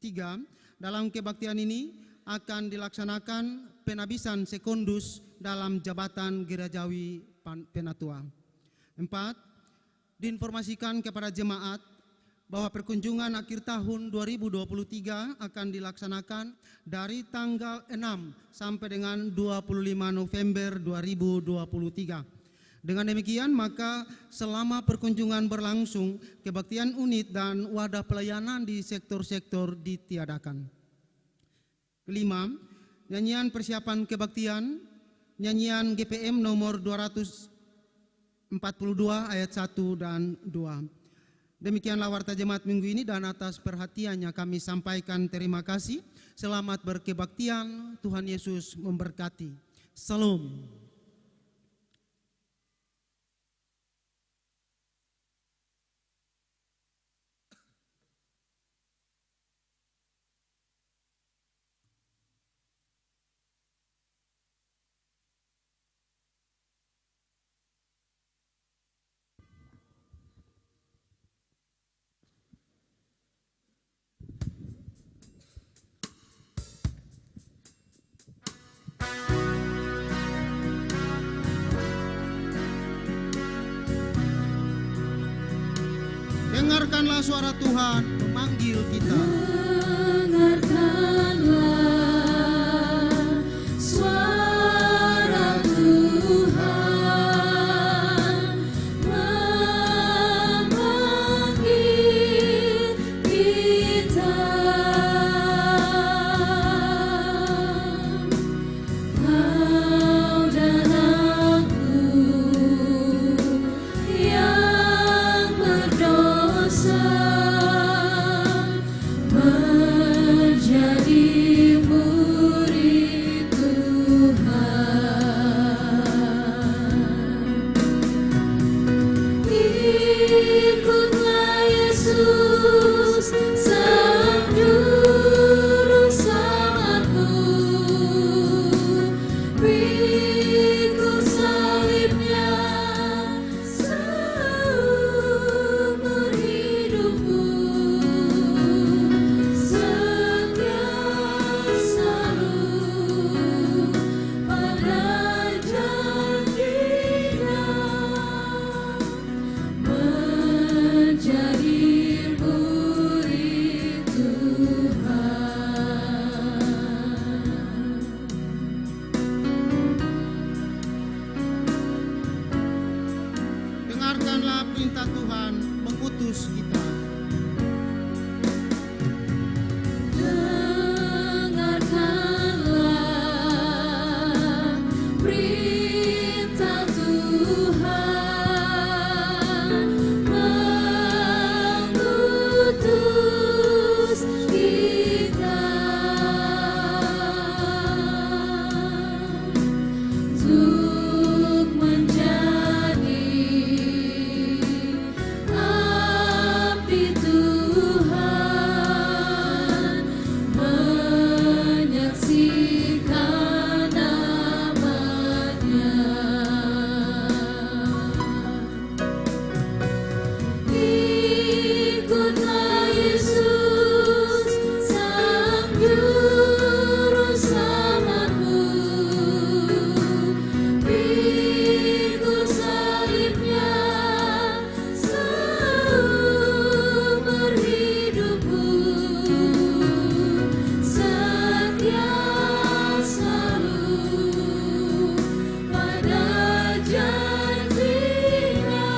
Tiga, dalam kebaktian ini akan dilaksanakan penabisan sekundus dalam jabatan Gerejawi Penatua. 4, diinformasikan kepada jemaat bahwa perkunjungan akhir tahun 2023 akan dilaksanakan dari tanggal 6 sampai dengan 25 November 2023. Dengan demikian, maka selama perkunjungan berlangsung, kebaktian unit dan wadah pelayanan di sektor-sektor ditiadakan. Kelima, nyanyian persiapan kebaktian, nyanyian GPM nomor 242 ayat 1 dan 2. Demikianlah warta jemaat minggu ini, dan atas perhatiannya kami sampaikan terima kasih. Selamat berkebaktian, Tuhan Yesus memberkati. Salam. Dengarkanlah suara Tuhan memanggil kita. Dengarkanlah suara Tuhan memanggil kita. Kau dan aku yang berdosa menjadi murid Tuhan. Ikutlah Yesus, Sang Juru Selamatmu. Pikul salibnya seumur hidupmu. Setia selalu pada janjinya, menjadi murid Tuhan. Dengarkanlah perintah Tuhan mengutus kita. Dengarkanlah perintah Tuhan mengutus kita untuk menjadi abdi Tuhan, menyaksikan nama-Nya. Ikutlah Yesus, Sang Juru Selamatmu. Pikul salibnya seumur hidupmu. Setia selalu pada janjinya,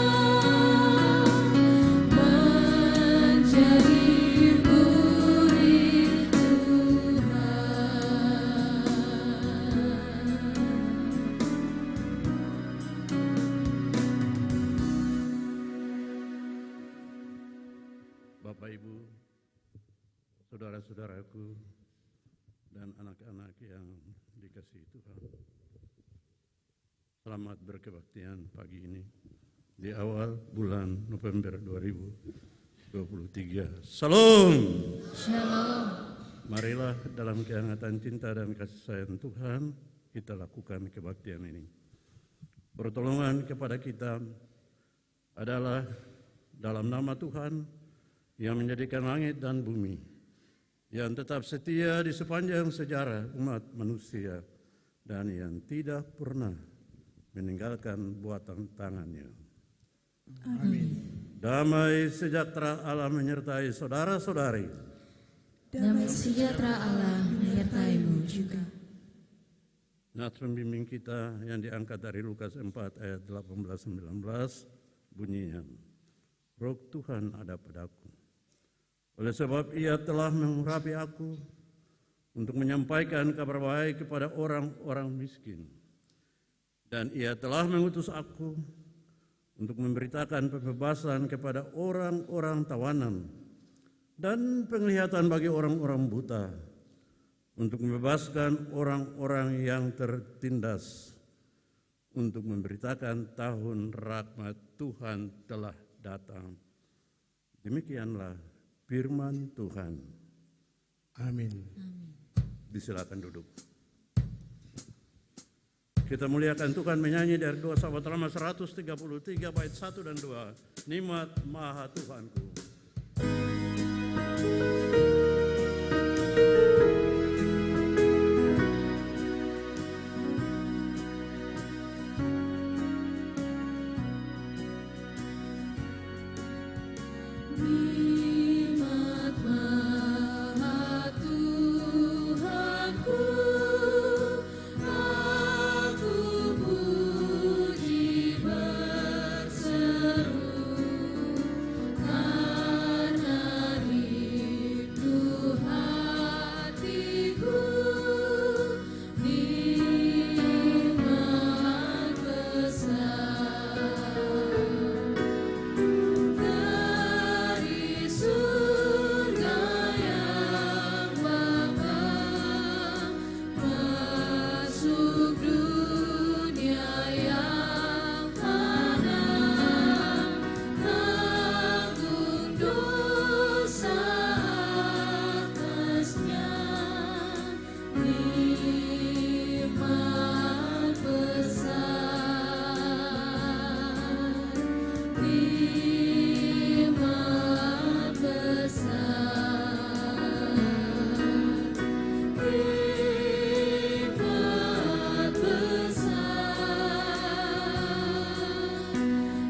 menjadi murid Bapak, Ibu, saudara-saudaraku, dan anak-anak yang dikasihi Tuhan. Selamat berkebaktian pagi ini di awal bulan November 2023. Salam. Shalom. Marilah dalam kehangatan cinta dan kasih sayang Tuhan kita lakukan kebaktian ini. Pertolongan kepada kita adalah dalam nama Tuhan yang menjadikan langit dan bumi, yang tetap setia di sepanjang sejarah umat manusia dan yang tidak pernah meninggalkan buatan tangannya. Amin. Damai sejahtera Allah menyertai saudara-saudari. Damai sejahtera Allah menyertaimu juga. Nats pembimbing kita yang diangkat dari Lukas 4 ayat 18-19 bunyinya, Roh Tuhan ada padaku. Oleh sebab ia telah mengurapi aku untuk menyampaikan kabar baik kepada orang-orang miskin. Dan ia telah mengutus aku untuk memberitakan pembebasan kepada orang-orang tawanan dan penglihatan bagi orang-orang buta, untuk membebaskan orang-orang yang tertindas, untuk memberitakan tahun rahmat Tuhan telah datang. Demikianlah firman Tuhan. Amin. Disilakan duduk. Kita muliakan Tuhan menyanyi dari 2 Sahabat Lama 133 bait 1 dan 2. Nikmat Maha Tuhanku. Nikmat Maha Tuhanku, aku puji berseru, karena rindu hatiku, nikmat besar. Dari surga yang bapa masuk dunia yang fana, tanggung dosa atasnya, nikmat besar. Nikmat besar, nikmat besar,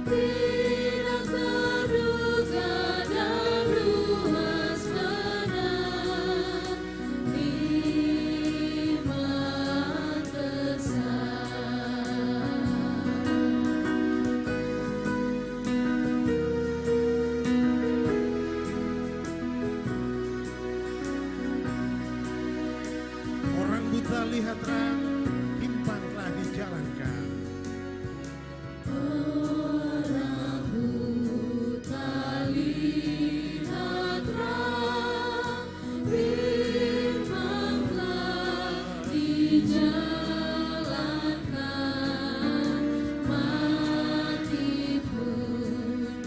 tidak terduga dan luas benar, nikmat besar. Orang buta lihat terang, timpang telah dijalankan. Orang buta lihat terang, bimbang telah dijalankan, mati pun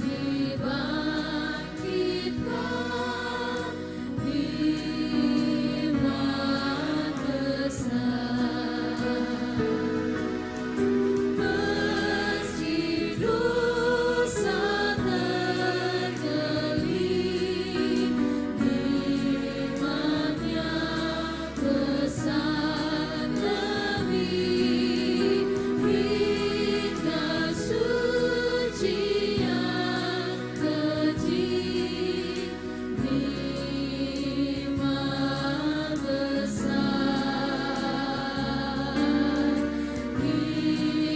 dibangkitkan, nikmat besar. Meski dosa terkeling, nikmatnya besar lebih, hingga suci yang keji, nikmat besar, nikmat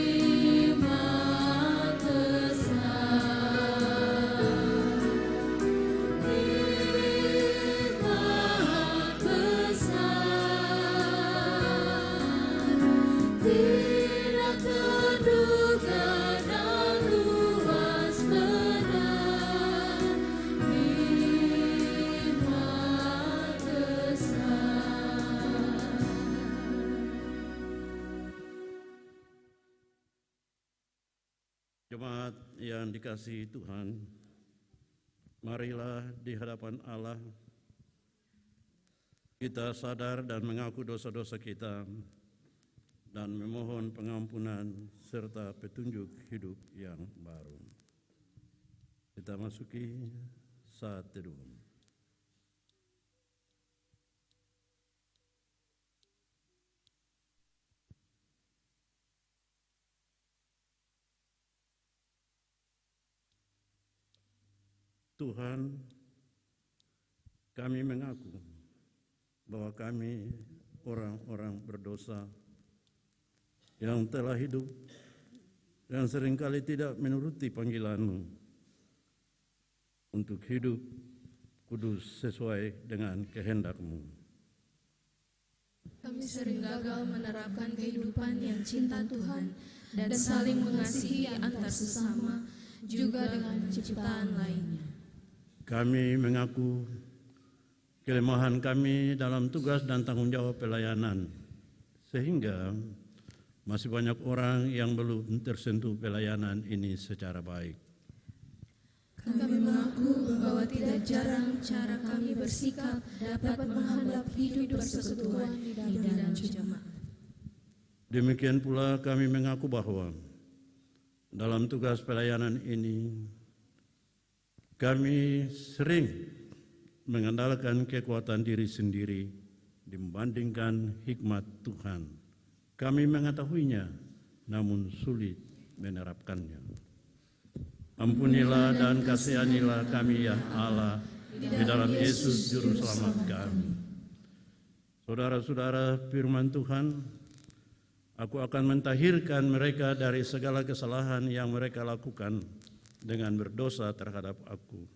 besar, tidak terduga dan luas benar, nikmat besar. Jemaat yang dikasihi Tuhan, marilah di hadapan Allah kita sadar dan mengaku dosa-dosa kita dan memohon pengampunan serta petunjuk hidup yang baru. Kita masuki saat teduh. Tuhan, kami mengaku bahwa kami orang-orang berdosa yang telah hidup dan seringkali tidak menuruti panggilan-Mu untuk hidup kudus sesuai dengan kehendak-Mu. Kami sering gagal menerapkan kehidupan yang cinta Tuhan dan saling mengasihi antar sesama, juga dengan ciptaan lainnya. Kami mengaku kelemahan kami dalam tugas dan tanggung jawab pelayanan, sehingga masih banyak orang yang belum tersentuh pelayanan ini secara baik. Kami mengaku bahwa tidak jarang cara kami bersikap dapat menghambat hidup persekutuan di dalam jemaat. Demikian pula kami mengaku bahwa dalam tugas pelayanan ini kami sering mengandalkan kekuatan diri sendiri dibandingkan hikmat Tuhan. Kami mengetahuinya, namun sulit menerapkannya. Ampunilah dan kasihanilah kami ya Allah di dalam Yesus Juru Selamat kami. Saudara-saudara, firman Tuhan, aku akan mentahirkan mereka dari segala kesalahan yang mereka lakukan dengan berdosa terhadap aku.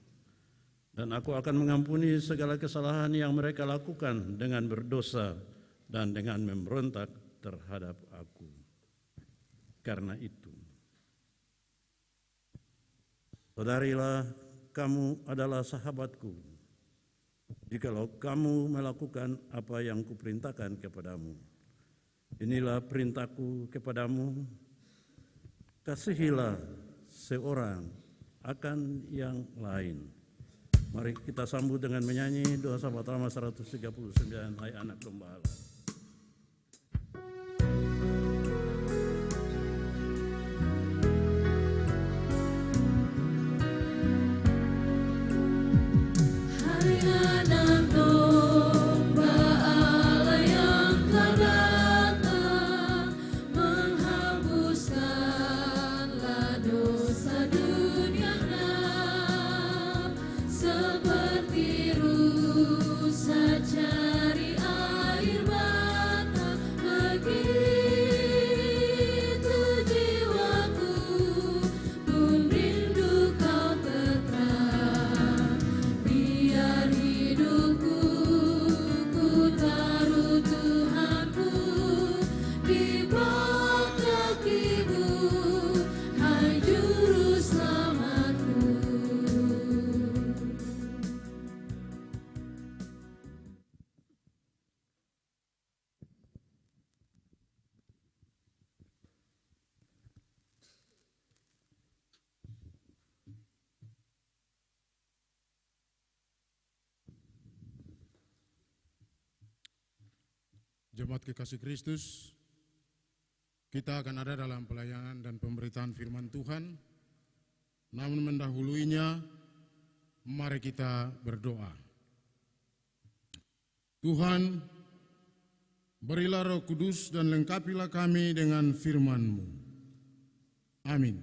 Dan aku akan mengampuni segala kesalahan yang mereka lakukan dengan berdosa dan dengan memberontak terhadap aku. Karena itu, saudarilah, kamu adalah sahabatku, jikalau kamu melakukan apa yang kuperintahkan kepadamu. Inilah perintahku kepadamu, kasihilah seorang akan yang lain. Mari kita sambut dengan menyanyi doa sahabat lama 139, Hai Anak Gembala. Jemaat kekasih Kristus, kita akan ada dalam pelayanan dan pemberitaan firman Tuhan. Namun mendahuluinya, mari kita berdoa. Tuhan, berilah Roh Kudus dan lengkapilah kami dengan firman-Mu. Amin.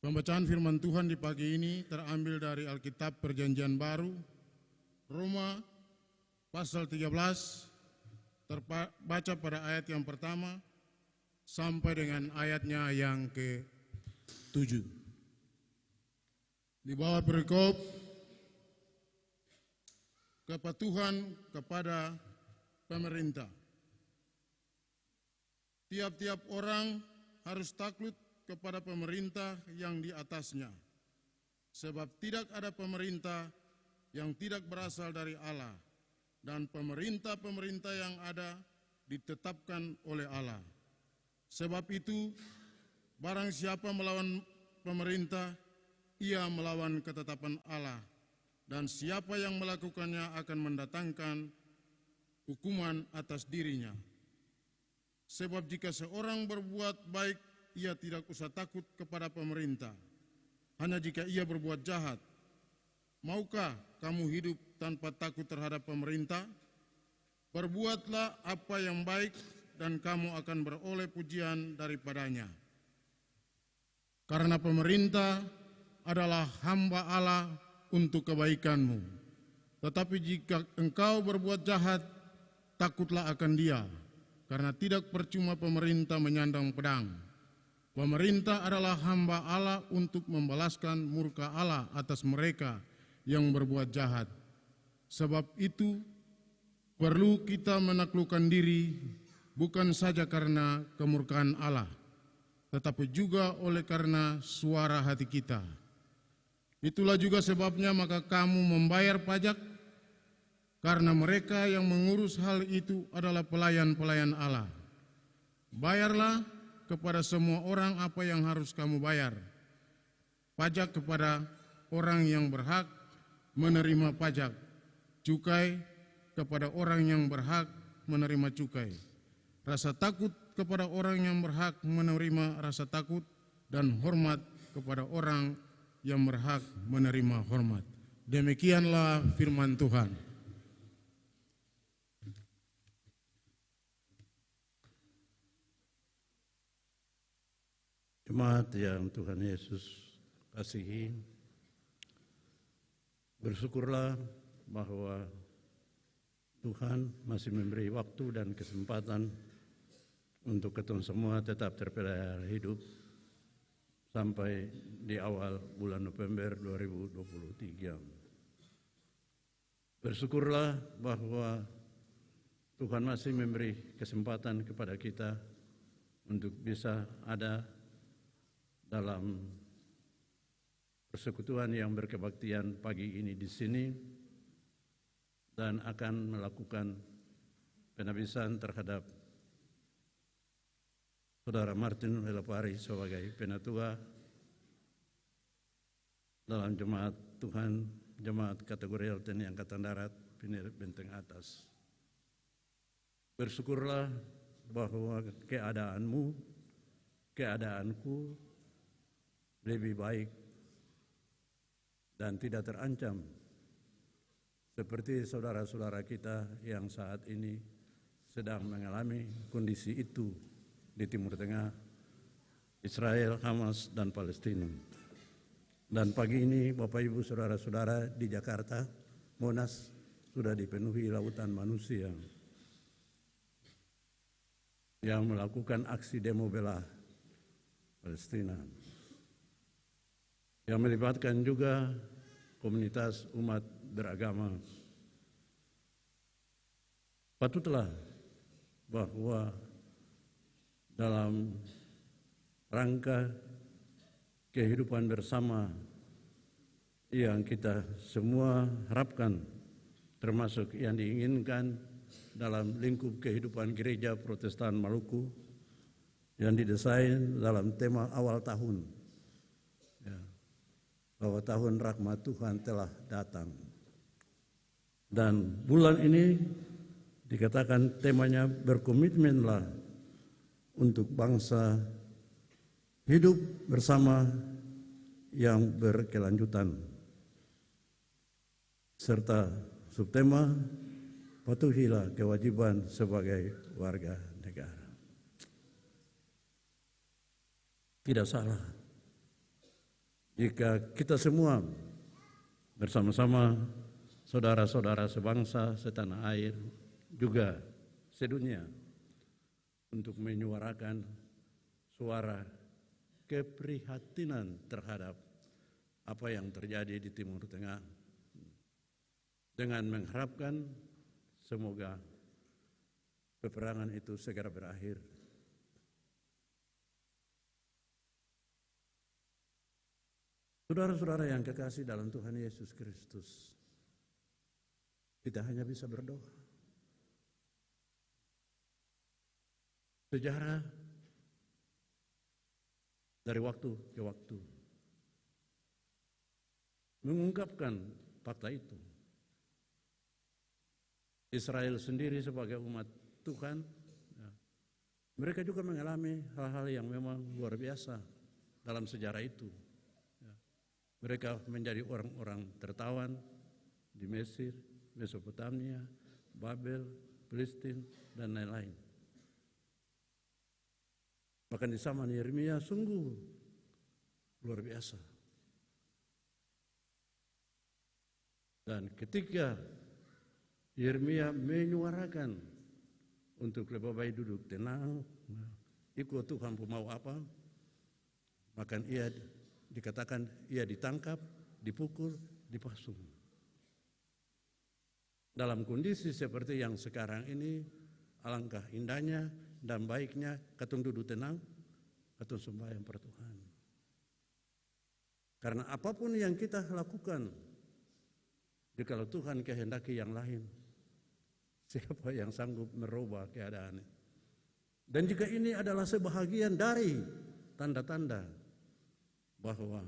Pembacaan firman Tuhan di pagi ini terambil dari Alkitab Perjanjian Baru, Roma pasal 13, terbaca pada ayat yang pertama sampai dengan ayatnya yang ke-7. Di bawah perikop kepatuhan kepada pemerintah. Tiap-tiap orang harus takluk kepada pemerintah yang di atasnya, sebab tidak ada pemerintah yang tidak berasal dari Allah, dan pemerintah-pemerintah yang ada ditetapkan oleh Allah. Sebab itu, barang siapa melawan pemerintah, ia melawan ketetapan Allah, dan siapa yang melakukannya akan mendatangkan hukuman atas dirinya. Sebab jika seorang berbuat baik, ia tidak usah takut kepada pemerintah. Hanya jika ia berbuat jahat. Maukah kamu hidup tanpa takut terhadap pemerintah? Perbuatlah apa yang baik dan kamu akan beroleh pujian daripadanya. Karena pemerintah adalah hamba Allah untuk kebaikanmu. Tetapi jika engkau berbuat jahat, takutlah akan Dia, karena tidak percuma pemerintah menyandang pedang. Pemerintah adalah hamba Allah untuk membalaskan murka Allah atas mereka yang berbuat jahat. Sebab itu perlu kita menaklukkan diri, bukan saja karena kemurkaan Allah, tetapi juga oleh karena suara hati kita. Itulah juga sebabnya maka kamu membayar pajak, karena mereka yang mengurus hal itu adalah pelayan-pelayan Allah. Bayarlah kepada semua orang apa yang harus kamu bayar. Pajak kepada orang yang berhak menerima pajak, cukai kepada orang yang berhak menerima cukai, rasa takut kepada orang yang berhak menerima rasa takut, dan hormat kepada orang yang berhak menerima hormat. Demikianlah firman Tuhan. Jemaat yang Tuhan Yesus kasihi, bersyukurlah bahwa Tuhan masih memberi waktu dan kesempatan untuk kita semua tetap terpelihara hidup sampai di awal bulan November 2023. Bersyukurlah bahwa Tuhan masih memberi kesempatan kepada kita untuk bisa ada dalam persekutuan yang berkebaktian pagi ini di sini, dan akan melakukan penabisan terhadap Saudara Martin Helapari sebagai penatua dalam jemaat Tuhan, jemaat kategori TNI Angkatan Darat Pinir Benteng Atas. Bersyukurlah bahwa keadaanmu, keadaanku lebih baik dan tidak terancam seperti saudara-saudara kita yang saat ini sedang mengalami kondisi itu di Timur Tengah, Israel, Hamas, dan Palestina. Dan pagi ini Bapak Ibu saudara-saudara di Jakarta, Monas sudah dipenuhi lautan manusia yang melakukan aksi demo bela Palestina, yang melibatkan juga komunitas umat beragama. Patutlah bahwa dalam rangka kehidupan bersama yang kita semua harapkan, termasuk yang diinginkan dalam lingkup kehidupan Gereja Protestan Maluku yang didesain dalam tema awal tahun, ya, bahwa tahun rahmat Tuhan telah datang. Dan bulan ini dikatakan temanya berkomitmenlah untuk bangsa hidup bersama yang berkelanjutan, serta subtema patuhilah kewajiban sebagai warga negara. Tidak salah jika kita semua bersama-sama saudara-saudara sebangsa, setanah air, juga sedunia untuk menyuarakan suara keprihatinan terhadap apa yang terjadi di Timur Tengah, dengan mengharapkan semoga peperangan itu segera berakhir. Saudara-saudara yang kekasih dalam Tuhan Yesus Kristus, kita hanya bisa berdoa. Sejarah dari waktu ke waktu mengungkapkan fakta itu. Israel sendiri sebagai umat Tuhan, ya, mereka juga mengalami hal-hal yang memang luar biasa dalam sejarah itu. Ya, mereka menjadi orang-orang tertawan di Mesir, Mesopotamia, Babel, Palestina, dan lain-lain. Bahkan di zaman Yeremia sungguh luar biasa. Dan ketika Yeremia menyuarakan untuk lebih baik duduk tenang, ikut Tuhan mau apa, maka ia dikatakan ia ditangkap, dipukul, dipasung. Dalam kondisi seperti yang sekarang ini, alangkah indahnya dan baiknya katong duduk tenang, katong sembahyang per Tuhan. Karena apapun yang kita lakukan, jikalau Tuhan kehendaki yang lain, siapa yang sanggup merubah keadaan? Dan jika ini adalah sebahagian dari tanda-tanda bahwa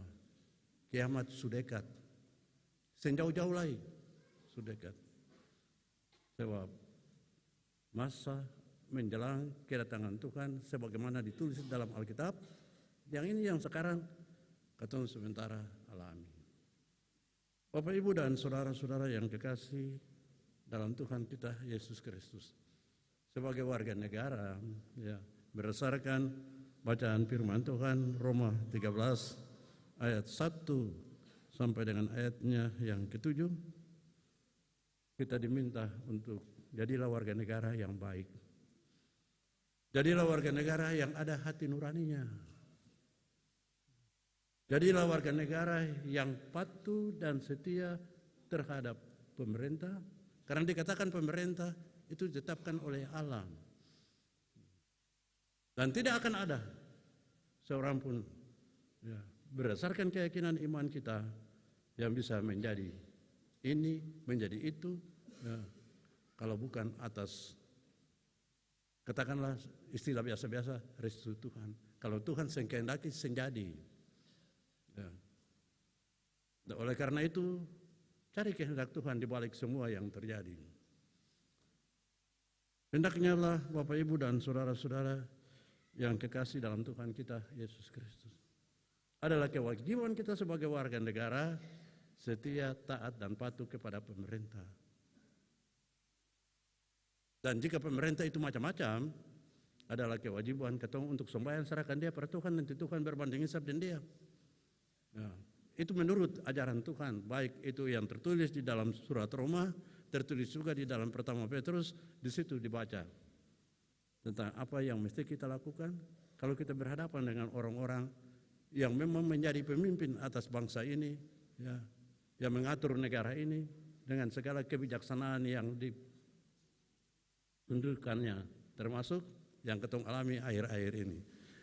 kiamat sudah dekat, sejauh-jauh lagi sudah dekat. Sebab masa menjelang kedatangan Tuhan sebagaimana ditulis dalam Alkitab, yang ini yang sekarang katong sementara alami. Bapak, Ibu, dan saudara-saudara yang kekasih dalam Tuhan kita Yesus Kristus, sebagai warga negara, ya, berdasarkan bacaan firman Tuhan Roma 13 ayat 1 sampai dengan ayatnya yang ke-7, kita diminta untuk jadilah warga negara yang baik. Jadilah warga negara yang ada hati nuraninya. Jadilah warga negara yang patuh dan setia terhadap pemerintah, karena dikatakan pemerintah itu ditetapkan oleh Allah. Dan tidak akan ada seorang pun, ya, berdasarkan keyakinan iman kita yang bisa menjadi ini, menjadi itu, ya, kalau bukan atas, katakanlah istilah biasa-biasa, restu Tuhan. Kalau Tuhan kehendaki senjadi. Ya. Dan oleh karena itu, cari kehendak Tuhan di balik semua yang terjadi. Hendaknya lah Bapak, Ibu, dan saudara-saudara yang kekasih dalam Tuhan kita Yesus Kristus, adalah kewajiban kita sebagai warga negara setia, taat, dan patuh kepada pemerintah. Dan jika pemerintah itu macam-macam, adalah kewajiban kita untuk sembahyang serahkan dia pada Tuhan, nanti Tuhan berbanding hisab dengan dia. Ya, itu menurut ajaran Tuhan, baik itu yang tertulis di dalam surat Roma, tertulis juga di dalam pertama Petrus, di situ dibaca tentang apa yang mesti kita lakukan kalau kita berhadapan dengan orang-orang yang memang menjadi pemimpin atas bangsa ini, ya, yang mengatur negara ini dengan segala kebijaksanaan yang ditunjukkannya, termasuk yang ketong alami akhir-akhir ini.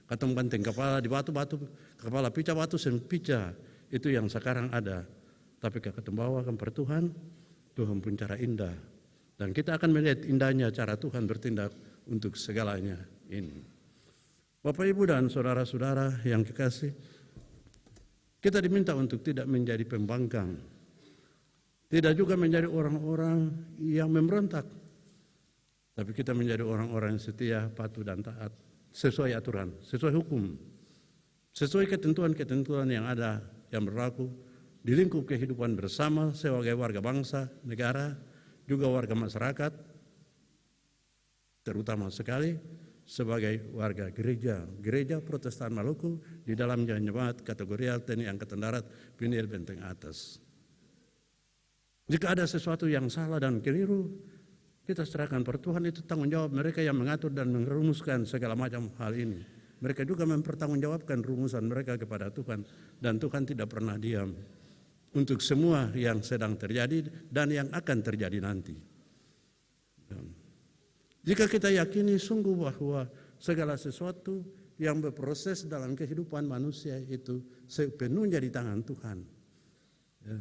Ketong banting kepala di batu-batu, kepala pica batu sempica, itu yang sekarang ada. Tapi ketong bawakan per Tuhan, Tuhan pun cara indah. Dan kita akan melihat indahnya cara Tuhan bertindak untuk segalanya ini. Bapak, Ibu, dan saudara-saudara yang kekasih, kita diminta untuk tidak menjadi pembangkang, tidak juga menjadi orang-orang yang memberontak, tapi kita menjadi orang-orang yang setia, patuh, dan taat sesuai aturan, sesuai hukum, sesuai ketentuan-ketentuan yang ada, yang berlaku di lingkup kehidupan bersama sebagai warga bangsa, negara, juga warga masyarakat, terutama sekali sebagai warga gereja Protestan Maluku di dalam jemaat kategorial TNI Angkatan Darat Pinil Benteng Atas. Jika ada sesuatu yang salah dan keliru, kita serahkan per Tuhan, itu tanggung jawab mereka yang mengatur dan merumuskan segala macam hal ini. Mereka juga mempertanggungjawabkan rumusan mereka kepada Tuhan, dan Tuhan tidak pernah diam untuk semua yang sedang terjadi dan yang akan terjadi nanti. Jika kita yakini sungguh bahwa segala sesuatu yang berproses dalam kehidupan manusia itu sepenuhnya di tangan Tuhan, ya,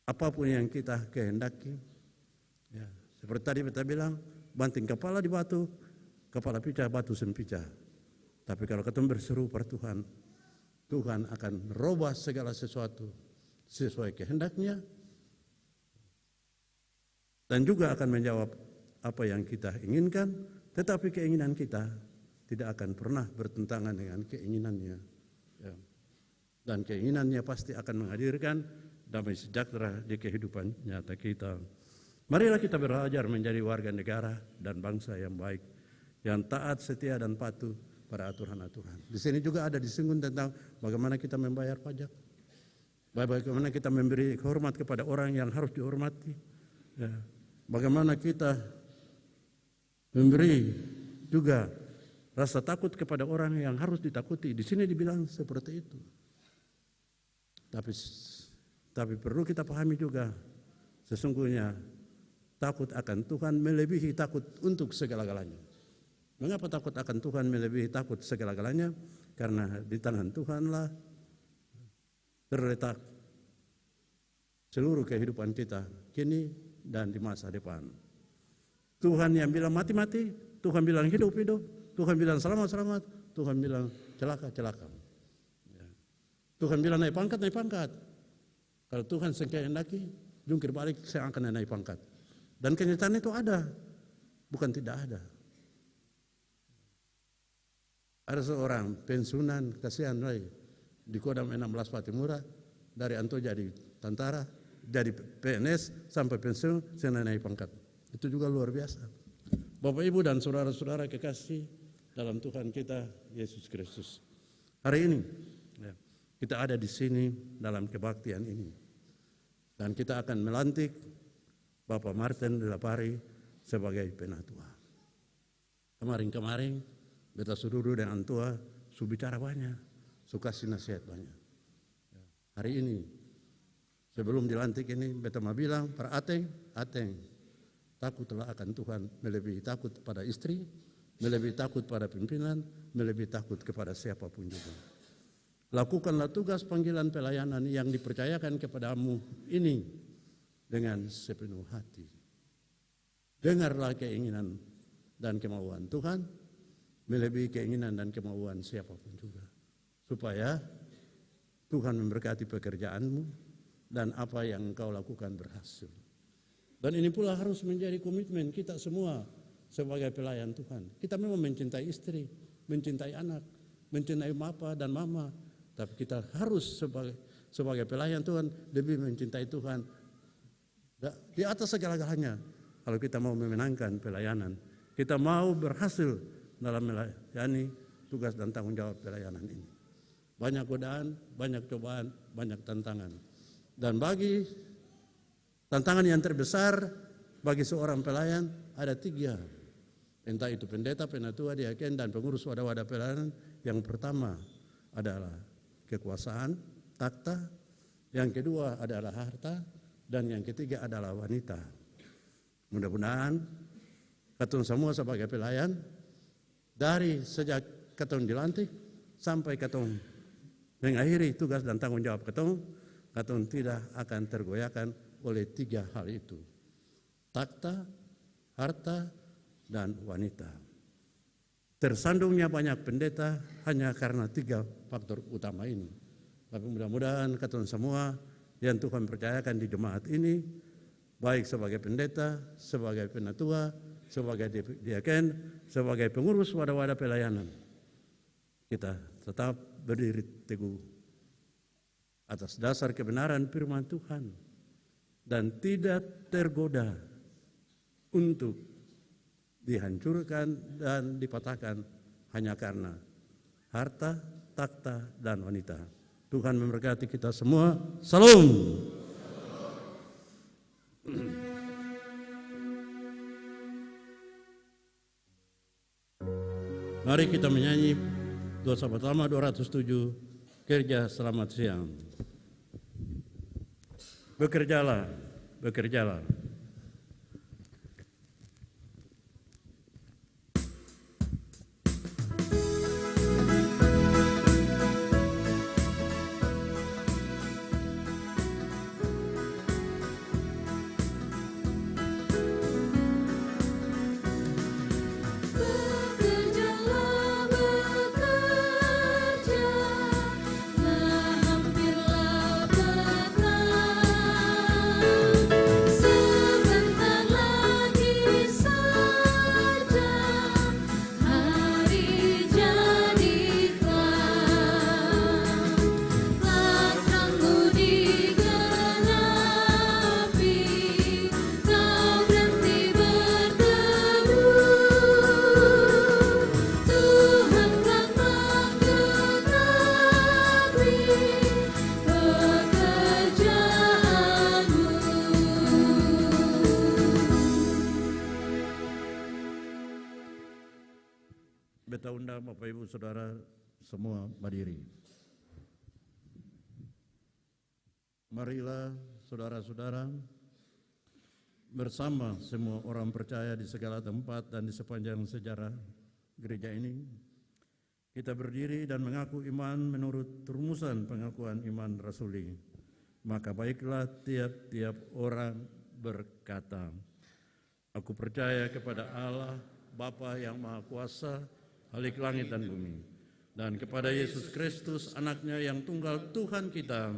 apapun yang kita kehendaki, ya, seperti tadi kita bilang, banting kepala di batu, kepala pica, batu sempica. Tapi kalau kita berseru per Tuhan, Tuhan akan merubah segala sesuatu sesuai kehendaknya, dan juga akan menjawab apa yang kita inginkan, tetapi keinginan kita tidak akan pernah bertentangan dengan keinginannya. Ya. Dan keinginannya pasti akan menghadirkan damai sejahtera di kehidupan nyata kita. Marilah kita belajar menjadi warga negara dan bangsa yang baik, yang taat, setia, dan patuh pada aturan-aturan. Di sini juga ada disinggung tentang bagaimana kita membayar pajak. Bagaimana kita memberi hormat kepada orang yang harus dihormati. Ya. Bagaimana kita memberi juga rasa takut kepada orang yang harus ditakuti. Di sini dibilang seperti itu. Tapi perlu kita pahami juga, sesungguhnya takut akan Tuhan melebihi takut untuk segala-galanya. Mengapa takut akan Tuhan melebihi takut segala-galanya? Karena di tangan Tuhanlah terletak seluruh kehidupan kita kini dan di masa depan. Tuhan yang bilang mati-mati, Tuhan bilang hidup-hidup, Tuhan bilang selamat-selamat, Tuhan bilang celaka-celaka. Tuhan bilang naik pangkat. Kalau Tuhan kehendaki, jungkir balik saya akan naik pangkat. Dan kenyataan itu ada, bukan tidak ada. Ada seorang pensiunan, kasihan di Kodam 16 Patimura, dari Anto jadi tentara, jadi PNS sampai pensiun, saya naik pangkat. Itu juga luar biasa. Bapak Ibu dan saudara-saudara kekasih dalam Tuhan kita Yesus Kristus. Hari ini kita ada di sini dalam kebaktian ini. Dan kita akan melantik Bapak Martin de la Parry sebagai penatua. Kemarin beta suruh dengan tua, su bicara banyak, su kasih nasihat banyak. Hari ini, sebelum dilantik ini, beta mau bilang, para ateng, takutlah akan Tuhan, melebihi takut pada istri, melebihi takut pada pimpinan, melebihi takut kepada siapapun juga. Lakukanlah tugas panggilan pelayanan yang dipercayakan kepadamu ini dengan sepenuh hati. Dengarlah keinginan dan kemauan Tuhan, melebihi keinginan dan kemauan siapapun juga. Supaya Tuhan memberkati pekerjaanmu dan apa yang engkau lakukan berhasil. Dan ini pula harus menjadi komitmen kita semua sebagai pelayan Tuhan. Kita memang mencintai istri, mencintai anak, mencintai papa dan mama. Tapi kita harus sebagai pelayan Tuhan lebih mencintai Tuhan di atas segala-galanya. Kalau kita mau memenangkan pelayanan, kita mau berhasil dalam melayani tugas dan tanggung jawab pelayanan ini. Banyak godaan, banyak cobaan, banyak tantangan. Dan bagi tantangan yang terbesar bagi seorang pelayan ada 3. Entah itu pendeta, penatua, diaken, dan pengurus wadah-wadah pelayanan. Yang pertama adalah kekuasaan, takhta. Yang kedua adalah harta. Dan yang ketiga adalah wanita. Mudah-mudahan katong semua sebagai pelayan, dari sejak katong dilantik sampai katong mengakhiri tugas dan tanggung jawab katong tidak akan tergoyahkan oleh 3 hal itu. Takhta, harta, dan wanita. Tersandungnya banyak pendeta hanya karena 3 faktor utama ini. Tapi mudah-mudahan katong semua yang Tuhan percayakan di jemaat ini, baik sebagai pendeta, sebagai penatua, sebagai diaken, sebagai pengurus wadah-wadah pelayanan, kita tetap berdiri teguh atas dasar kebenaran firman Tuhan dan tidak tergoda untuk dihancurkan dan dipatahkan hanya karena harta, takhta, dan wanita. Tuhan memberkati kita semua. Salam. Mari kita menyanyi dosa pertama 207, kerja selamat siang. Bekerjalah, bekerjalah. Bekerjalah, bekerja, hampirlah petang. beta undang Bapak Ibu Saudara semua berdiri. Marilah saudara-saudara bersama semua orang percaya di segala tempat dan di sepanjang sejarah gereja ini, kita berdiri dan mengaku iman menurut rumusan pengakuan iman rasuli. Maka baiklah tiap-tiap orang berkata, aku percaya kepada Allah, Bapa yang Maha Kuasa, Khalik langit dan bumi, dan kepada Yesus Kristus, anaknya yang tunggal Tuhan kita,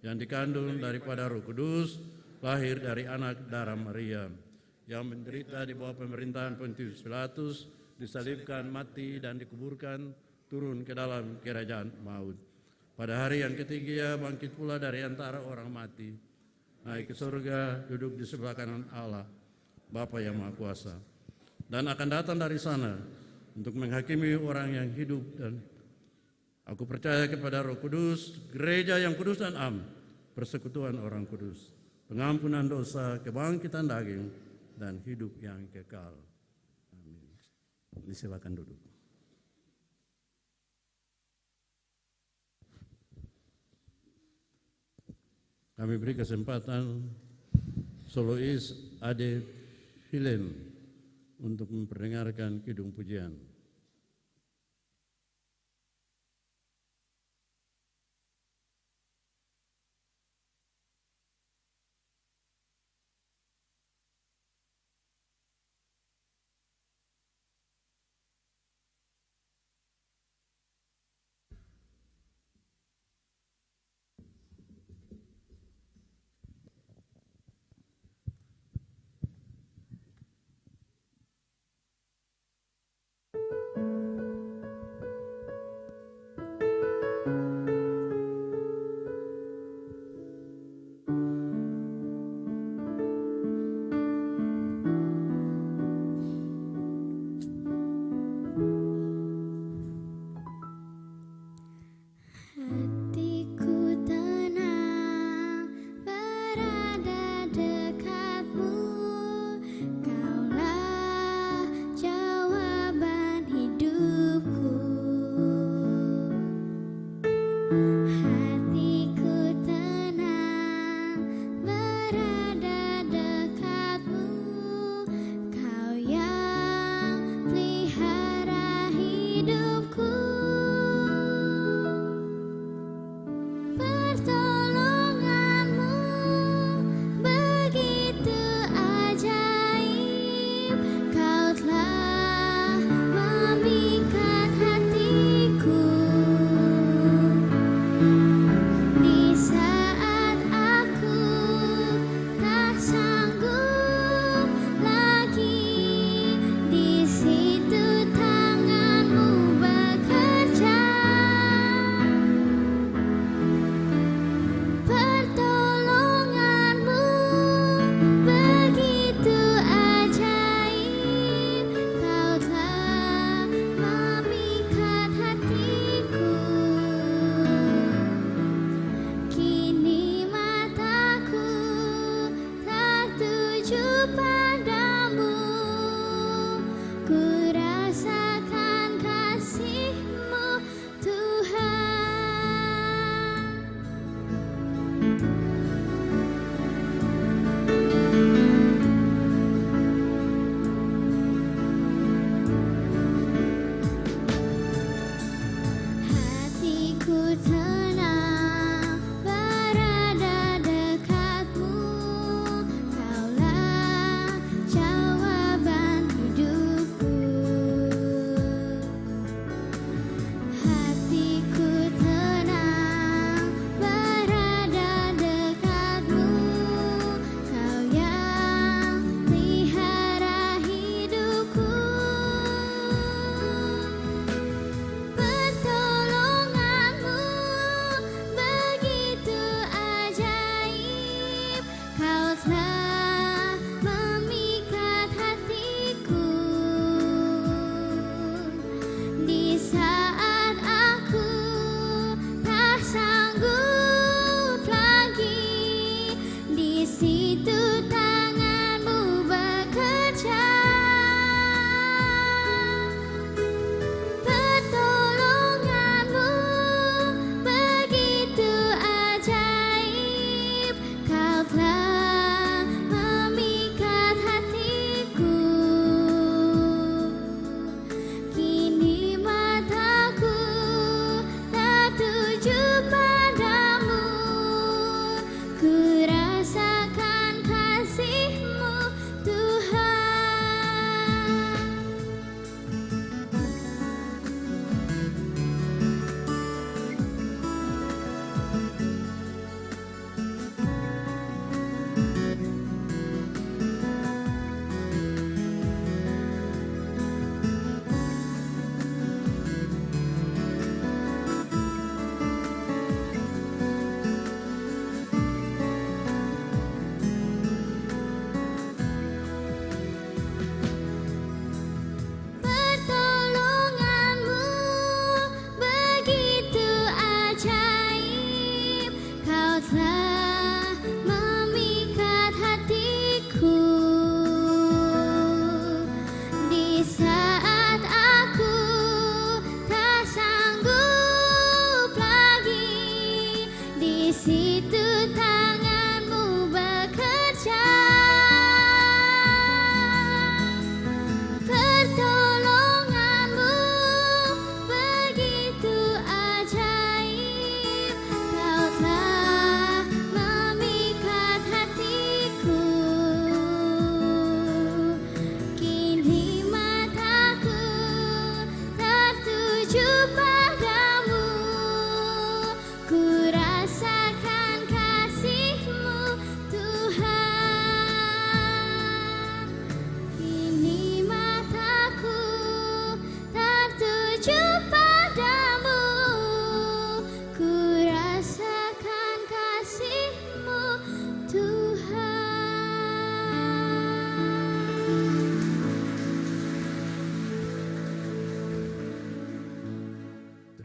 yang dikandung daripada Roh Kudus, lahir dari anak darah Maria, yang menderita di bawah pemerintahan Pontius Pilatus, disalibkan, mati, dan dikuburkan, turun ke dalam kerajaan maut. Pada hari yang ketiga bangkit pula dari antara orang mati, naik ke surga, duduk di sebelah kanan Allah, Bapa yang Maha Kuasa, dan akan datang dari sana untuk menghakimi orang yang hidup. Dan aku percaya kepada Roh Kudus, gereja yang kudus dan am, persekutuan orang kudus, pengampunan dosa, kebangkitan daging, dan hidup yang kekal. Amin. Silakan duduk. Kami beri kesempatan solois Ade Filen untuk memperdengarkan kidung pujian.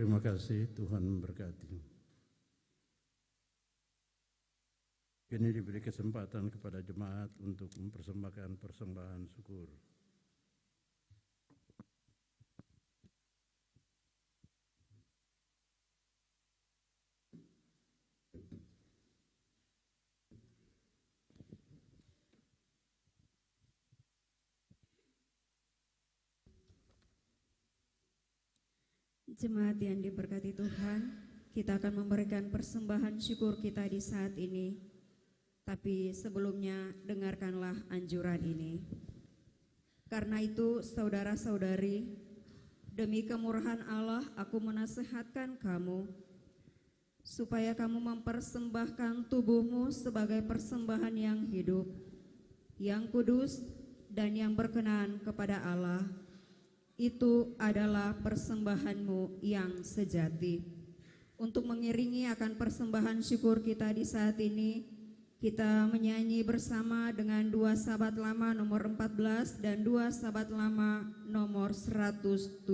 Terima kasih, Tuhan memberkati. Kini diberi kesempatan kepada jemaat untuk mempersembahkan persembahan syukur. Jemaat yang diberkati Tuhan, kita akan memberikan persembahan syukur kita di saat ini. Tapi sebelumnya dengarkanlah anjuran ini. Karena itu saudara-saudari, demi kemurahan Allah aku menasihatkan kamu, supaya kamu mempersembahkan tubuhmu sebagai persembahan yang hidup, yang kudus dan yang berkenan kepada Allah. Itu adalah persembahanmu yang sejati. Untuk mengiringi akan persembahan syukur kita di saat ini, kita menyanyi bersama dengan 2 Sahabat Lama nomor 14 dan 2 Sahabat Lama nomor 107.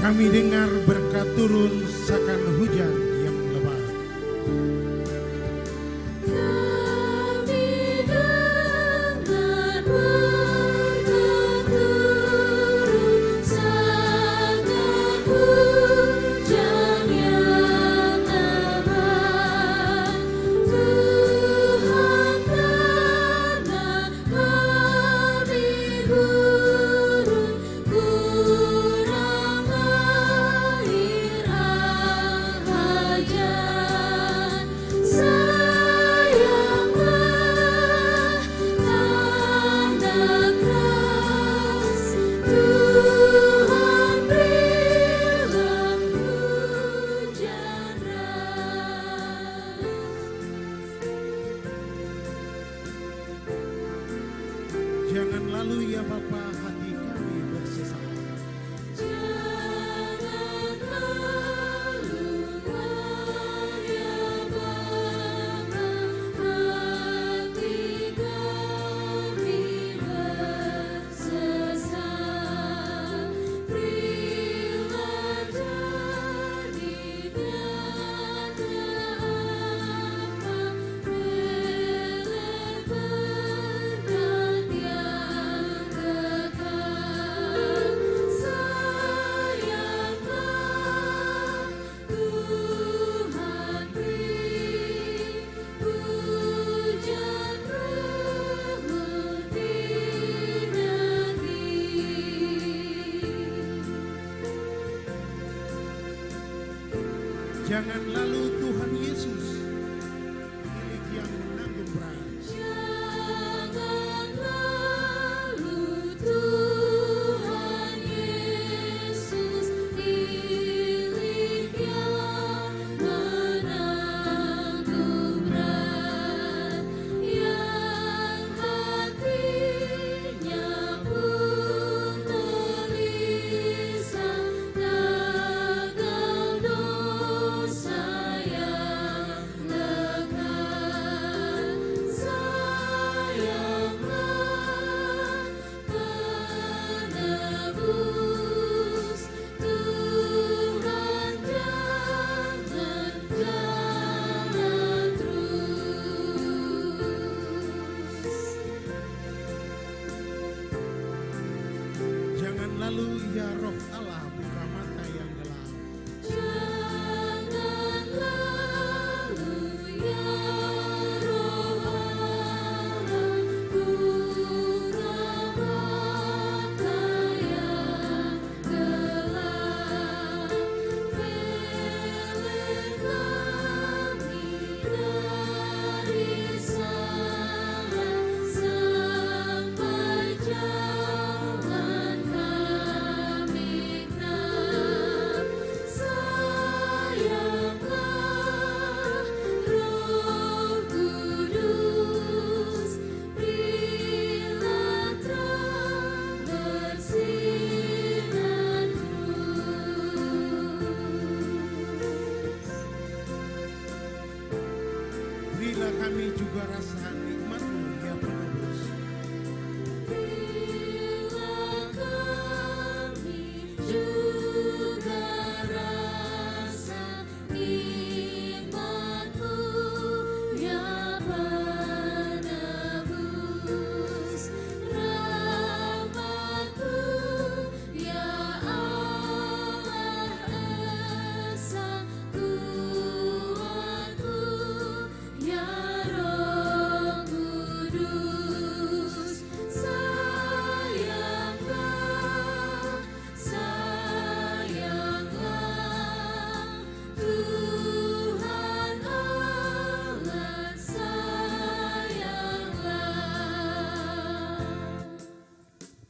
Kami dengar berkat turun seakan hujan yang lebat. Kami dengar berkat turun seakan hujan yang lebat. Tuhan tanah kami gurun kurang air hujan. Sayanglah tanda keras, Tuhan berilah hujan deras. Jangan lalu ya Bapa, hati kami bersesat. Jangan lalulah ya Bapa, hati kami bersesat. Berilah jadinya apa, melek berdan yang kekal. Sayanglah Tuhan beri hujan rahmat di negeri. Jangan lalu Tuhan Yesus, milik yang menanggung berat. Jangan lalu Tuhan Yesus, milik yang menanggung berat, yang hatinya pun gelisah, gagal dosa yang lekat. Sayanglah penebus, Tuhan jangan jalan terus. Jangan lalu ya Roh Allah, buka mata yang gelap. Jangan lalu ya Roh Allah, buka mata yang gelap. Pelih kami dari salah, sampai jalan kami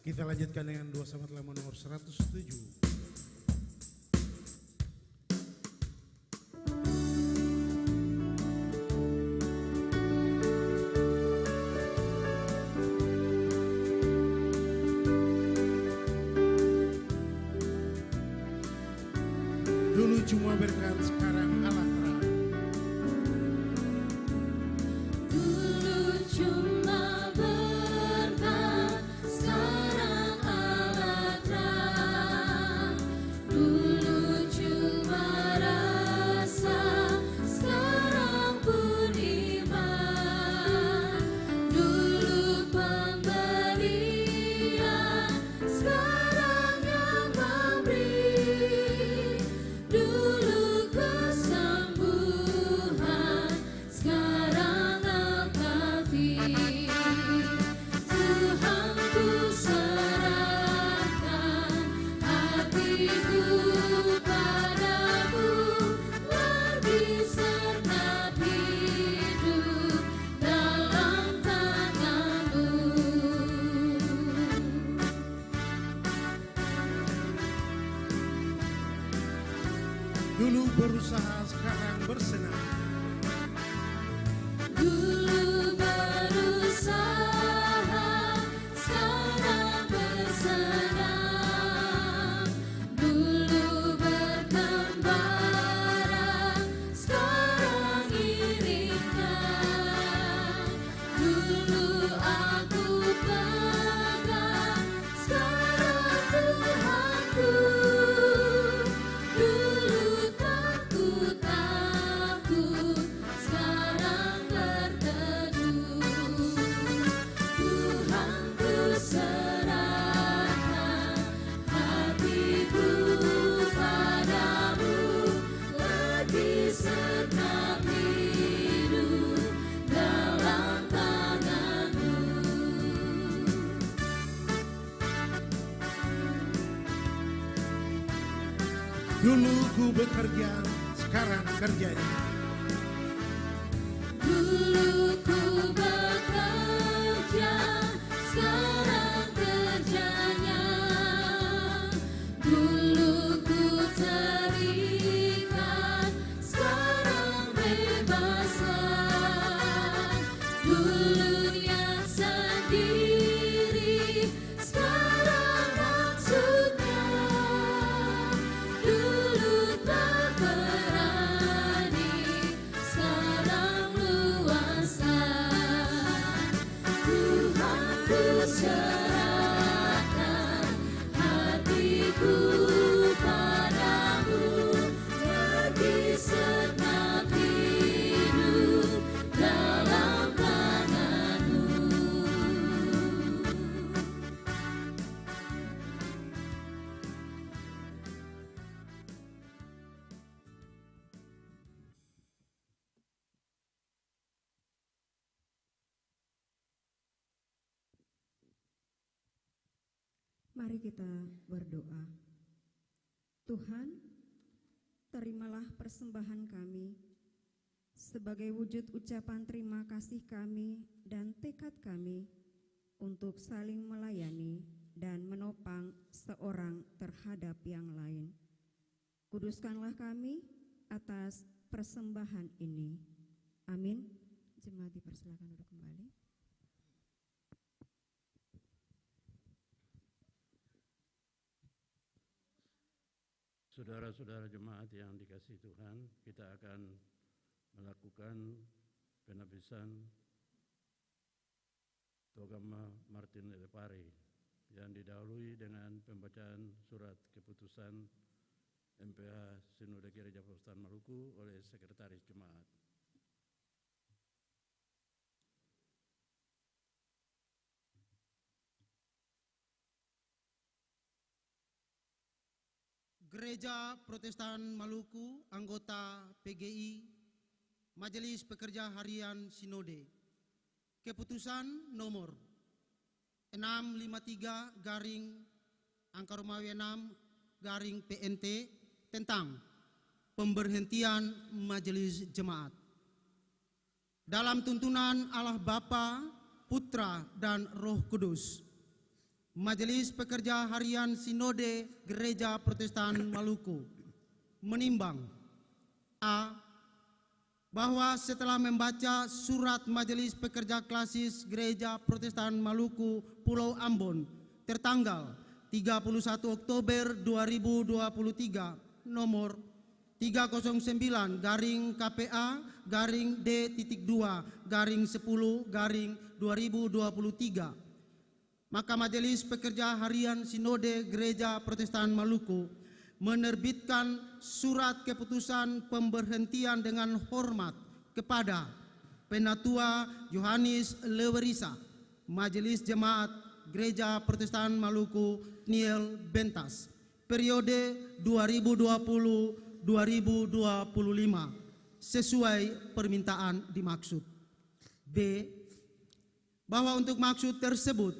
Kita lanjutkan dengan 2 Sahabat Lama nomor 107. Dulu cuma berkat, sekarang Allah terang. Dulu cuma berkat, sekarang Allah terang. Dulu cuma rasa, sekarang pun iman. Dulu pemberian, sekarang yang memberi. Dulu kesembuhan, sekarang Al-Kafi. Tuhan ku serahkan hatiku padamu, lagi senap hidup dalam tanganmu. Dulu berusaha, sekarang bersenang. Dulu berusaha, sekarang bersenang. Dulu bergembara, sekarang iringan. Dulu aku pegang, sekarang Tuhanku. Dulu takut aku, sekarang berteduh. Tuhan ku serahkan hatiku padamu, lagi senap hidup dalam tanganmu. Dulu ku bekerja, sekarang kerjanya. Dulu ku bekerja, sekarang kerjanya. Dulu ku terikat, sekarang bebaslah. Dulu niat sendiri, sekarang maksudnya. Dulu tak berani, sekarang luaslah. Tuhan ku serahkan hatiku padamu, lagi senap hidup dalam tanganmu. Mari kita berdoa. Tuhan, terimalah persembahan kami sebagai wujud ucapan terima kasih kami dan tekad kami untuk saling melayani dan menopang seorang terhadap yang lain. Kuduskanlah kami atas persembahan ini. Amin. Jemaat dipersilakan duduk kembali. Saudara-saudara jemaat yang dikasihi Tuhan, kita akan melakukan penabisan Togama Martin Elepari yang didahului dengan pembacaan surat keputusan MPH Sinode Gereja Protestan Maluku oleh Sekretaris Jemaat. Gereja Protestan Maluku, anggota PGI, Majelis Pekerja Harian Sinode. Keputusan nomor 653/6/PNT tentang pemberhentian Majelis Jemaat. Dalam tuntunan Allah Bapa, Putra, dan Roh Kudus, Majelis Pekerja Harian Sinode Gereja Protestan Maluku menimbang A. Bahwa setelah membaca surat Majelis Pekerja Klasis Gereja Protestan Maluku Pulau Ambon tertanggal 31 Oktober 2023 nomor 309-KPA-D.2-10-2023, maka Majelis Pekerja Harian Sinode Gereja Protestan Maluku menerbitkan surat keputusan pemberhentian dengan hormat kepada Penatua Yohanes Lewerisa, Majelis Jemaat Gereja Protestan Maluku Niel Bentas, periode 2020-2025 sesuai permintaan dimaksud. B. Bahwa untuk maksud tersebut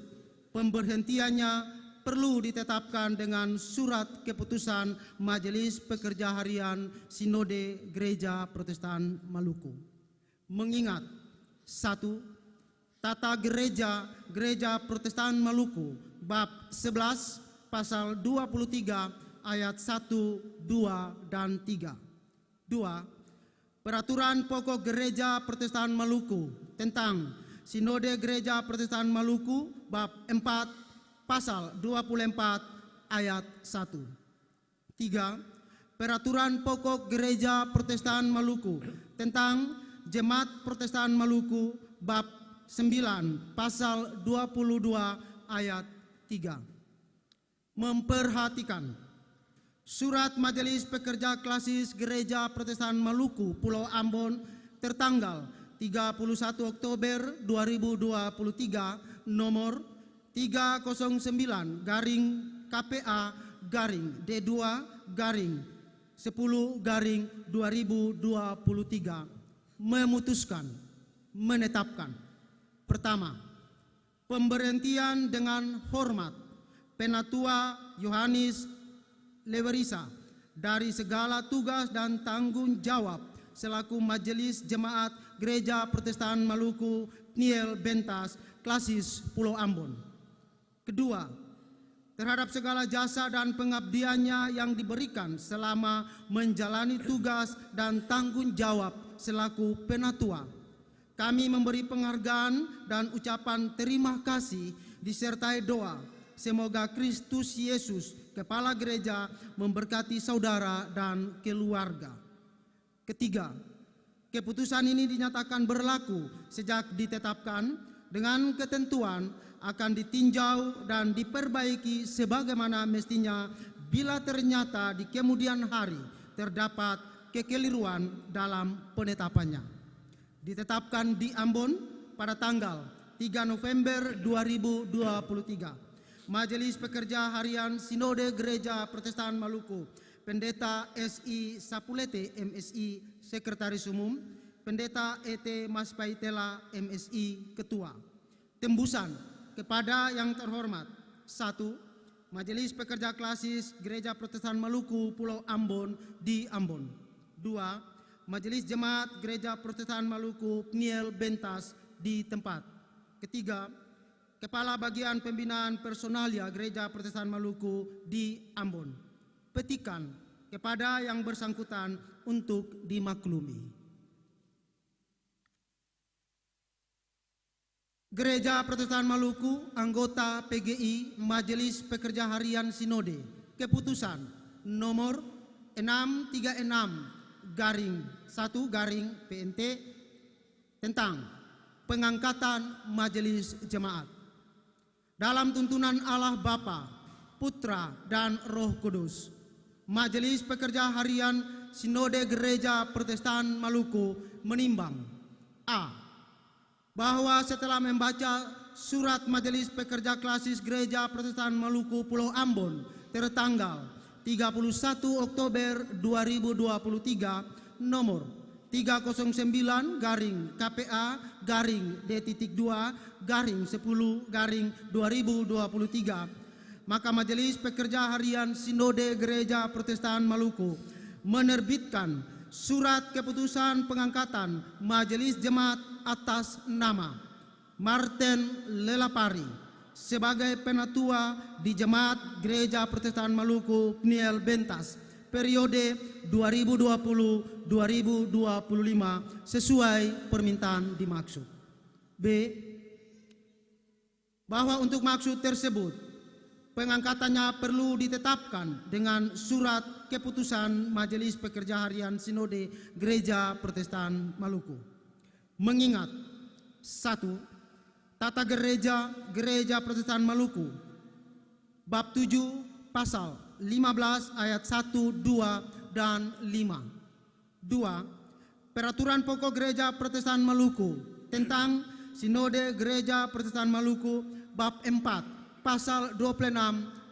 pemberhentiannya perlu ditetapkan dengan surat keputusan Majelis Pekerja Harian Sinode Gereja Protestan Maluku. Mengingat 1. Tata Gereja Gereja Protestan Maluku bab 11 pasal 23 ayat 1, 2, dan 3. 2. Peraturan Pokok Gereja Protestan Maluku tentang Sinode Gereja Protestan Maluku bab 4 pasal 24 ayat 1. 3. Peraturan Pokok Gereja Protestan Maluku tentang Jemaat Protestan Maluku bab 9 pasal 22 ayat 3. Memperhatikan surat Majelis Pekerja Klasis Gereja Protestan Maluku Pulau Ambon tertanggal 31 Oktober 2023 nomor 309-KPA-D2-10-2023 memutuskan menetapkan: pertama, pemberhentian dengan hormat Penatua Yohanes Lewerisa dari segala tugas dan tanggung jawab selaku Majelis Jemaat Gereja Protestan Maluku Niel Bentas Klasis Pulau Ambon. Kedua, terhadap segala jasa dan pengabdiannya yang diberikan selama menjalani tugas dan tanggung jawab selaku penatua, kami memberi penghargaan dan ucapan terima kasih disertai doa semoga Kristus Yesus, Kepala Gereja, memberkati saudara dan keluarga. Ketiga, keputusan ini dinyatakan berlaku sejak ditetapkan dengan ketentuan akan ditinjau dan diperbaiki sebagaimana mestinya bila ternyata di kemudian hari terdapat kekeliruan dalam penetapannya. Ditetapkan di Ambon pada tanggal 3 November 2023. Majelis Pekerja Harian Sinode Gereja Protestan Maluku, Pendeta S.I. Sapulete, MSI, Sekretaris Umum, Pendeta E.T. Maspaitela, MSI, Ketua. Tembusan kepada yang terhormat: 1. Majelis Pekerja Klasis Gereja Protestan Maluku Pulau Ambon di Ambon. 2. Majelis Jemaat Gereja Protestan Maluku Niel Bentas di tempat. Ketiga, Kepala Bagian Pembinaan Personalia Gereja Protestan Maluku di Ambon. Petikan kepada yang bersangkutan untuk dimaklumi. Gereja Protestan Maluku, anggota PGI, Majelis Pekerja Harian Sinode, keputusan nomor 636/1/PNT tentang pengangkatan Majelis Jemaat. Dalam tuntunan Allah Bapa, Putra, dan Roh Kudus, Majelis Pekerja Harian Sinode Gereja Protestan Maluku menimbang: A. Bahwa setelah membaca surat Majelis Pekerja Klasis Gereja Protestan Maluku Pulau Ambon tertanggal 31 Oktober 2023 nomor 309-KPA-D.2-10-2023, maka Majelis Pekerja Harian Sinode Gereja Protestan Maluku menerbitkan surat keputusan pengangkatan Majelis Jemaat atas nama Martin Lelapari, sebagai penatua di Jemaat Gereja Protestan Maluku Pniel Bentas periode 2020-2025 sesuai permintaan dimaksud. B. Bahwa untuk maksud tersebut pengangkatannya perlu ditetapkan dengan surat keputusan Majelis Pekerja Harian Sinode Gereja Protestan Maluku. Mengingat 1. Tata Gereja Gereja Protestan Maluku bab 7 pasal 15 ayat 1, 2, dan 5. 2. Peraturan pokok Gereja Protestan Maluku tentang Sinode Gereja Protestan Maluku bab 4 pasal 26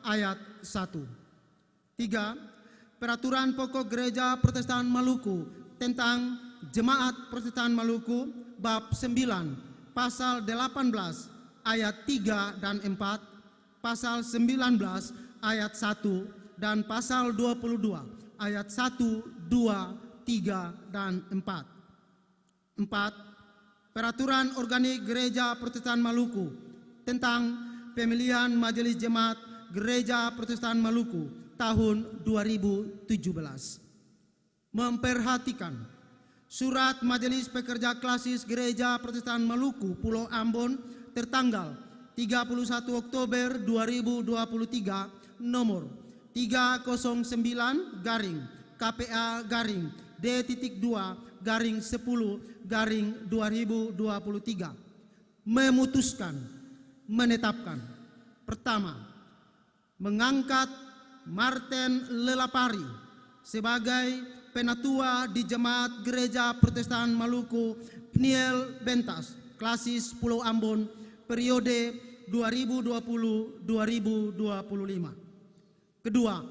ayat 1. 3. Peraturan pokok Gereja Protestan Maluku tentang Jemaat Protestan Maluku bab 9 pasal 18 ayat 3 dan 4, pasal 19 ayat 1 dan pasal 22 ayat 1, 2, 3 dan 4. 4. Peraturan organik Gereja Protestan Maluku tentang pemilihan Majelis Jemaat Gereja Protestan Maluku tahun 2017. Memperhatikan surat Majelis Pekerja Klasis Gereja Protestan Maluku Pulau Ambon tertanggal 31 Oktober 2023 nomor 309 garing KPA garing D.2 garing 10 garing 2023 memutuskan menetapkan: pertama, mengangkat Martin Lelapari sebagai penatua di Jemaat Gereja Protestan Maluku Pniel Bentas Klasis Pulau Ambon periode 2020-2025. Kedua,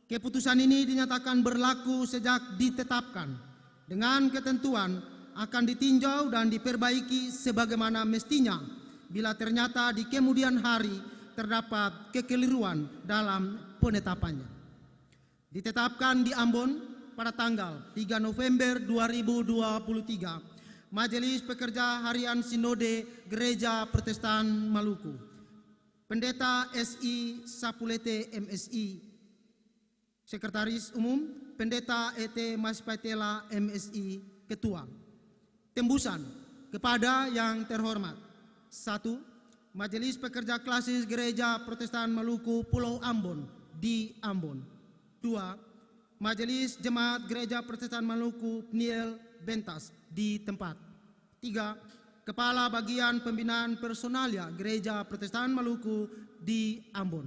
keputusan ini dinyatakan berlaku sejak ditetapkan dengan ketentuan akan ditinjau dan diperbaiki sebagaimana mestinya bila ternyata di kemudian hari terdapat kekeliruan dalam penetapannya. Ditetapkan di Ambon pada tanggal 3 November 2023 Majelis Pekerja Harian Sinode Gereja Protestan Maluku. Pendeta SI Sapulete MSI, Sekretaris Umum. Pendeta ET Maspaitela MSI, Ketua. Tembusan kepada yang terhormat: 1. Majelis Pekerja Klasis Gereja Protestan Maluku Pulau Ambon di Ambon. 2. Majelis Jemaat Gereja Protestan Maluku Pniel Bentas di tempat. 3. Kepala Bagian Pembinaan Personalia Gereja Protestan Maluku di Ambon.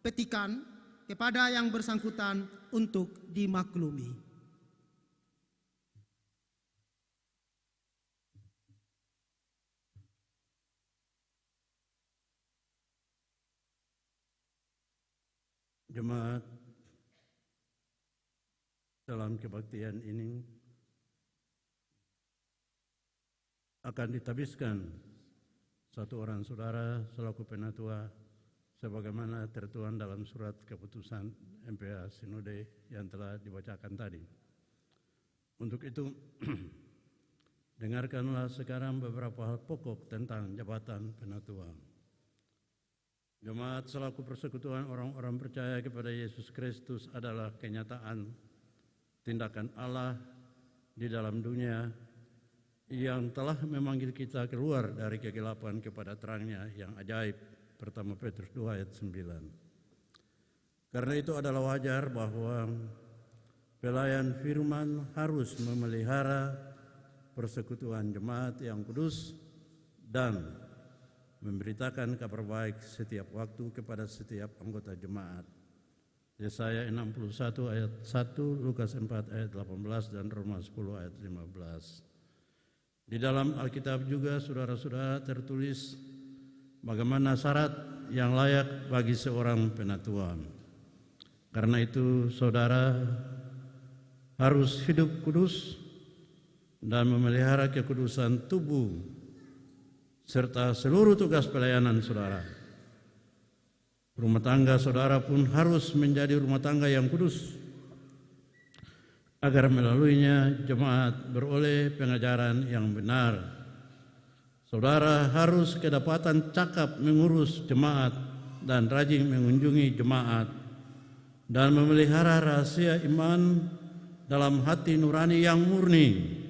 Petikan kepada yang bersangkutan untuk dimaklumi. Jemaat, dalam kebaktian ini akan ditabiskan satu orang saudara selaku penatua sebagaimana tertuang dalam surat keputusan MPH Sinode yang telah dibacakan tadi. Untuk itu, dengarkanlah sekarang beberapa hal pokok tentang jabatan penatua. Jemaat selaku persekutuan orang-orang percaya kepada Yesus Kristus adalah kenyataan tindakan Allah di dalam dunia yang telah memanggil kita keluar dari kegelapan kepada terangnya yang ajaib. Pertama Petrus 2 ayat 9. Karena itu adalah wajar bahwa pelayan firman harus memelihara persekutuan jemaat yang kudus dan memberitakan kabar baik setiap waktu kepada setiap anggota jemaat. Yesaya 61 ayat 1, Lukas 4 ayat 18 dan Roma 10 ayat 15. Di dalam Alkitab juga saudara-saudara tertulis bagaimana syarat yang layak bagi seorang penatua. Karena itu saudara harus hidup kudus dan memelihara kekudusan tubuh serta seluruh tugas pelayanan saudara. Rumah tangga saudara pun harus menjadi rumah tangga yang kudus, agar melaluinya jemaat beroleh pengajaran yang benar, saudara harus kedapatan cakap mengurus jemaat dan rajin mengunjungi jemaat dan memelihara rahasia iman dalam hati nurani yang murni.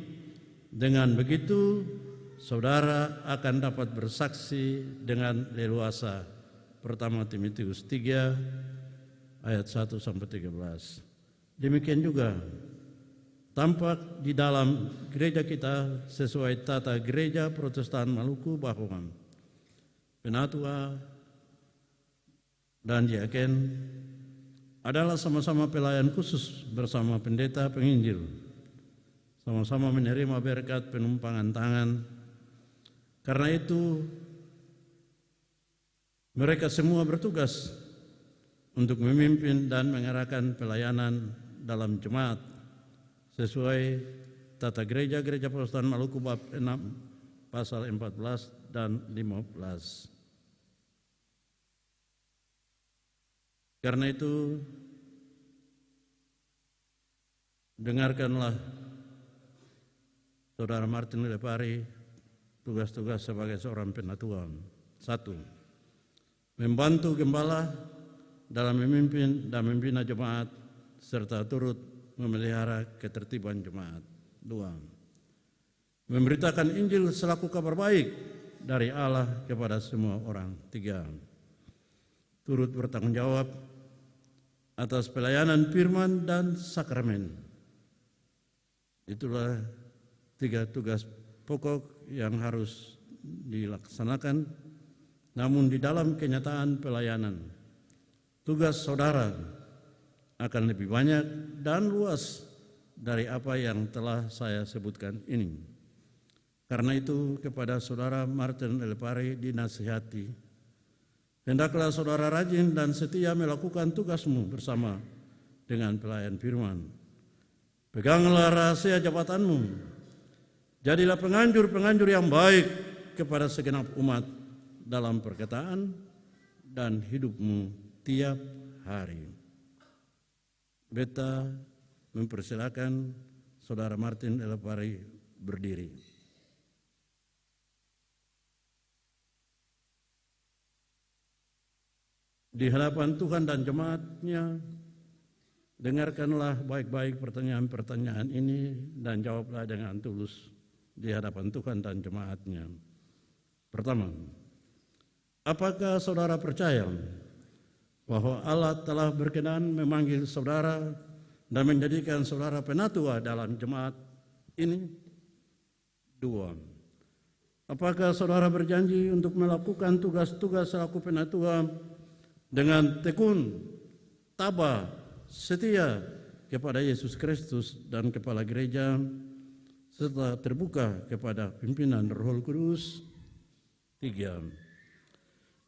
Dengan begitu, saudara akan dapat bersaksi dengan leluasa. Pertama Timotius 3 ayat 1 sampai 13. Demikian juga tampak di dalam gereja kita sesuai tata gereja Protestan Maluku bahwa penatua dan diaken adalah sama-sama pelayan khusus bersama pendeta penginjil, sama-sama menerima berkat penumpangan tangan. Karena itu mereka semua bertugas untuk memimpin dan mengarahkan pelayanan dalam jemaat sesuai tata gereja Protestan Maluku bab 6 pasal 14 dan 15. Karena itu dengarkanlah Saudara Martin Lepari tugas-tugas sebagai seorang penatua. 1. Membantu gembala dalam memimpin dan membina jemaat serta turut memelihara ketertiban jemaat. 2. Memberitakan Injil selaku kabar baik dari Allah kepada semua orang. 3. Turut bertanggung jawab atas pelayanan firman dan sakramen. Itulah 3 tugas pokok yang harus dilaksanakan, namun di dalam kenyataan pelayanan, tugas saudara akan lebih banyak dan luas dari apa yang telah saya sebutkan ini. Karena itu kepada saudara Martin Lepari dinasihati, hendaklah saudara rajin dan setia melakukan tugasmu bersama dengan pelayan firman. Peganglah rahasia jabatanmu. Jadilah penganjur-penganjur yang baik kepada segenap umat dalam perkataan dan hidupmu tiap hari. Beta mempersilakan saudara Martin Lepari berdiri. Di hadapan Tuhan dan jemaatnya, dengarkanlah baik-baik pertanyaan-pertanyaan ini dan jawablah dengan tulus di hadapan Tuhan dan jemaatnya. Pertama, apakah saudara percaya bahwa Allah telah berkenan memanggil saudara dan menjadikan saudara penatua dalam jemaat ini? 2. Apakah saudara berjanji untuk melakukan tugas-tugas selaku penatua dengan tekun, tabah, setia kepada Yesus Kristus dan kepala gereja, serta terbuka kepada pimpinan Roh Kudus? 3.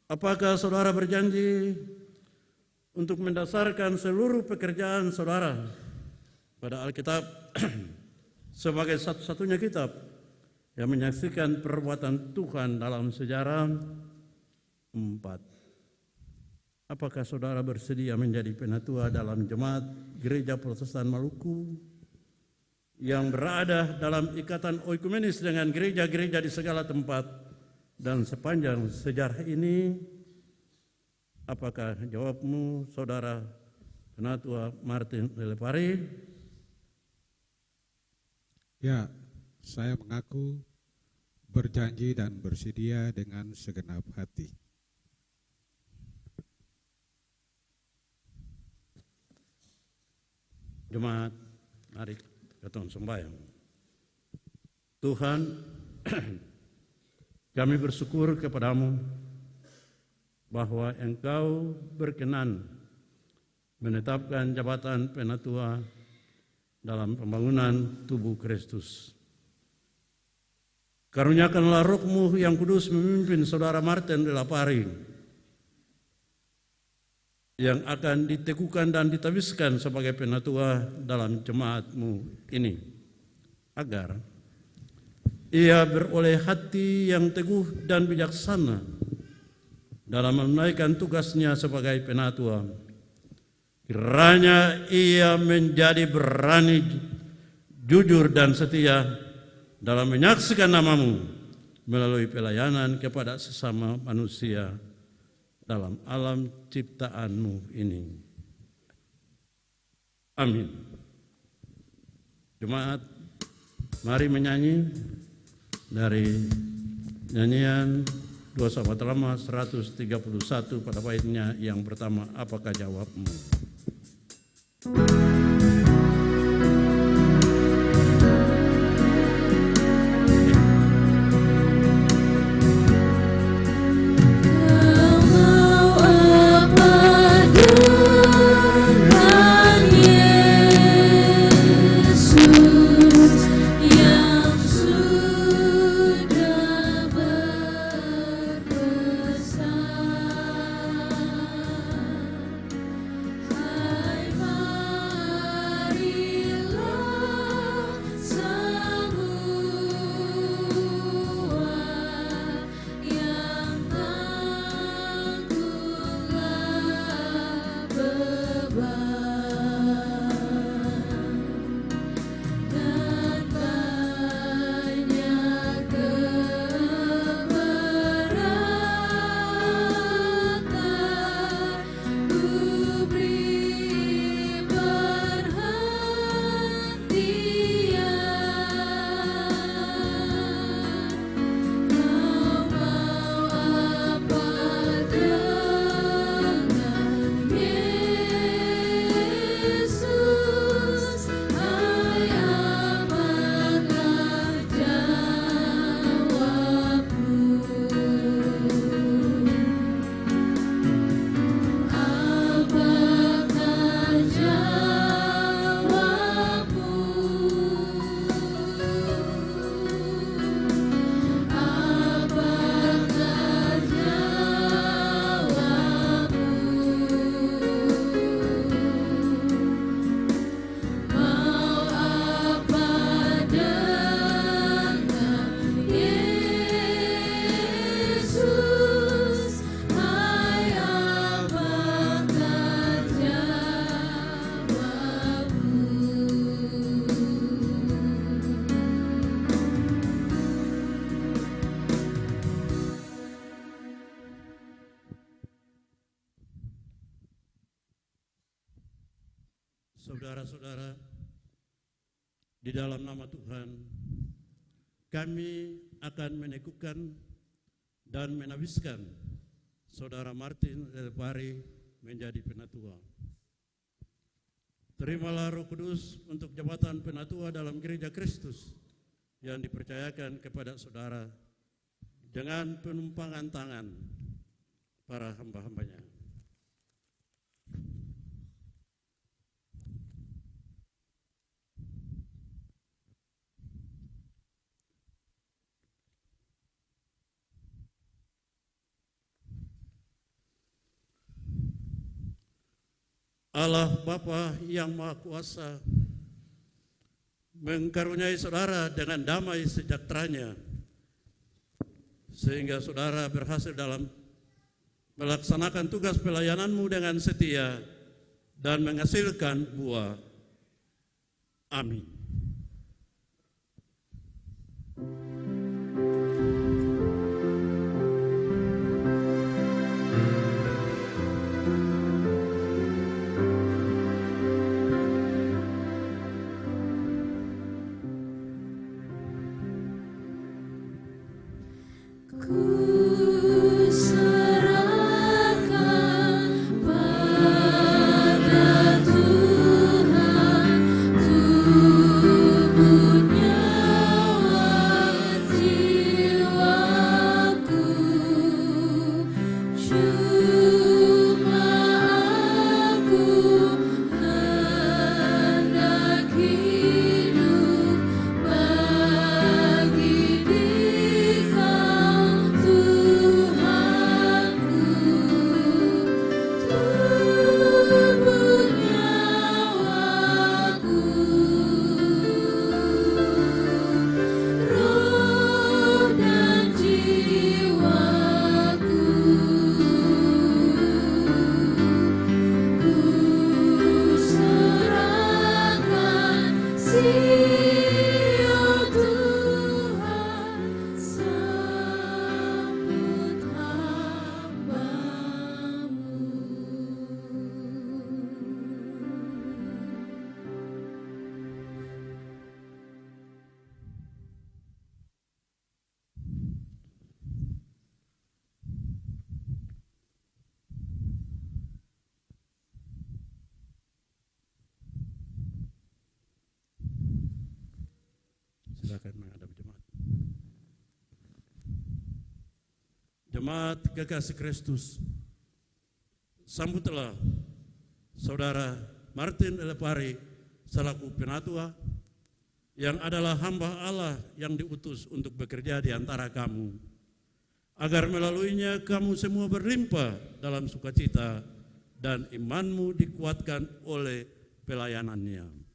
Apakah saudara berjanji untuk mendasarkan seluruh pekerjaan saudara pada Alkitab sebagai satu-satunya kitab yang menyaksikan perbuatan Tuhan dalam sejarah? 4. Apakah saudara bersedia menjadi penatua dalam jemaat Gereja Protestan Maluku yang berada dalam ikatan oikumenis dengan gereja-gereja di segala tempat dan sepanjang sejarah ini? Apakah jawabmu, saudara penatua Martin Lepari? Ya, saya mengaku, berjanji dan bersedia dengan segenap hati. Jemaat, mari kita sembahyang. Tuhan, kami bersyukur kepadamu bahwa Engkau berkenan menetapkan jabatan penatua dalam pembangunan tubuh Kristus. Karuniakanlah Roh-Mu yang kudus memimpin saudara Martin Lepari yang akan diteguhkan dan ditabiskan sebagai penatua dalam jemaat-Mu ini, agar ia beroleh hati yang teguh dan bijaksana dalam menunaikan tugasnya sebagai penatua. Kiranya ia menjadi berani, jujur dan setia dalam menyaksikan nama-Mu melalui pelayanan kepada sesama manusia dalam alam ciptaan-Mu ini. Amin. Jemaat, mari menyanyi dari nyanyian 2 Sahabat Lama 131 pada baitnya yang pertama, apakah jawabmu? Saudara-saudara, di dalam nama Tuhan, kami akan menekukan dan menabiskan Saudara Martin Elpari menjadi penatua. Terimalah Roh Kudus untuk jabatan penatua dalam Gereja Kristus yang dipercayakan kepada saudara dengan penumpangan tangan para hamba-hambanya. Allah Bapa yang Maha Kuasa mengkaruniai saudara dengan damai sejahteranya sehingga saudara berhasil dalam melaksanakan tugas pelayananmu dengan setia dan menghasilkan buah. Amin. Roh dan jiwaku Silakan menghadap jemaat. Jemaat kekasih Kristus, sambutlah Saudara Martin Elepari selaku penatua yang adalah hamba Allah yang diutus untuk bekerja di antara kamu, agar melaluinya kamu semua berlimpah dalam sukacita dan imanmu dikuatkan oleh pelayanannya.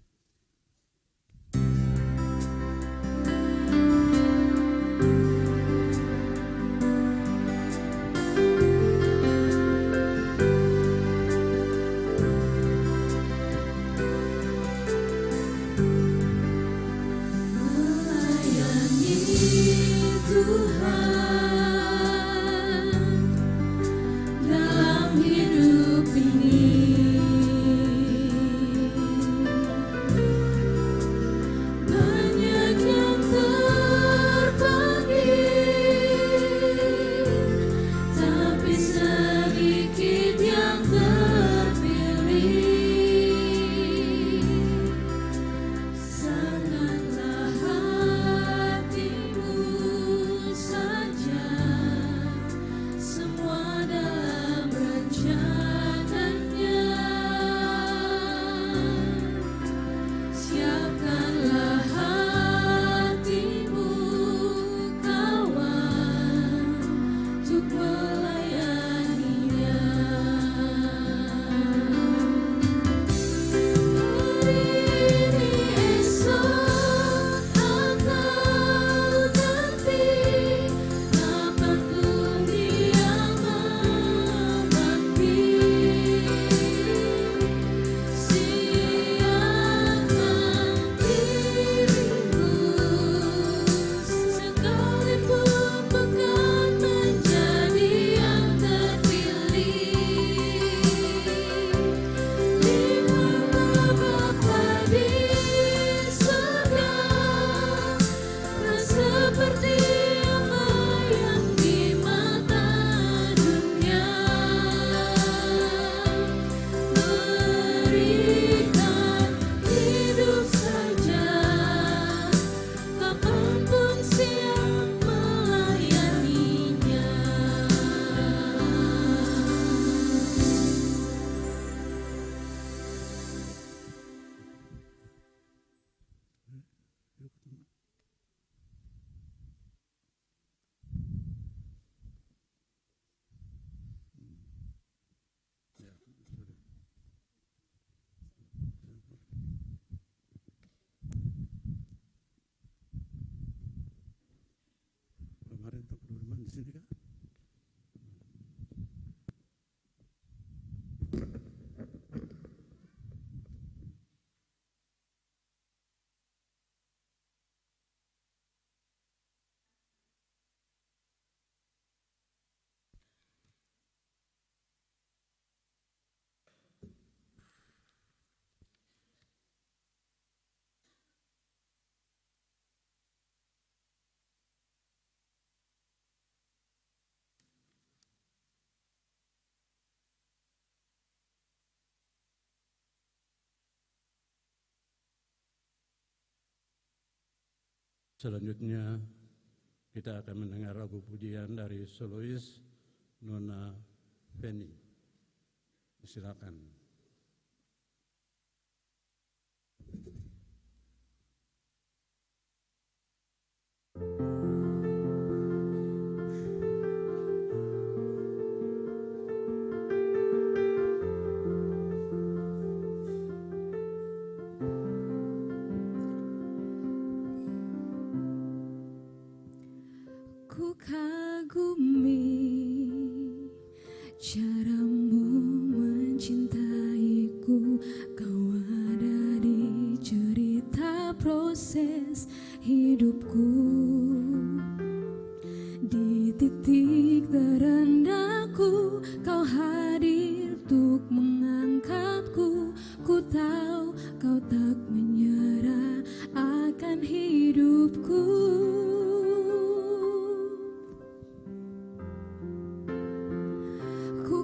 Kemarin Pak Nurman di sini Kak? Selanjutnya kita akan mendengar lagu pujian dari solois Nona Feni. Silakan. Ku kagumi caramu mencintaiku, kau ada di cerita proses hidupku. Di titik terendahku kau hadir untuk mengangkatku. Ku tahu kau tak menyerah akan hidupku.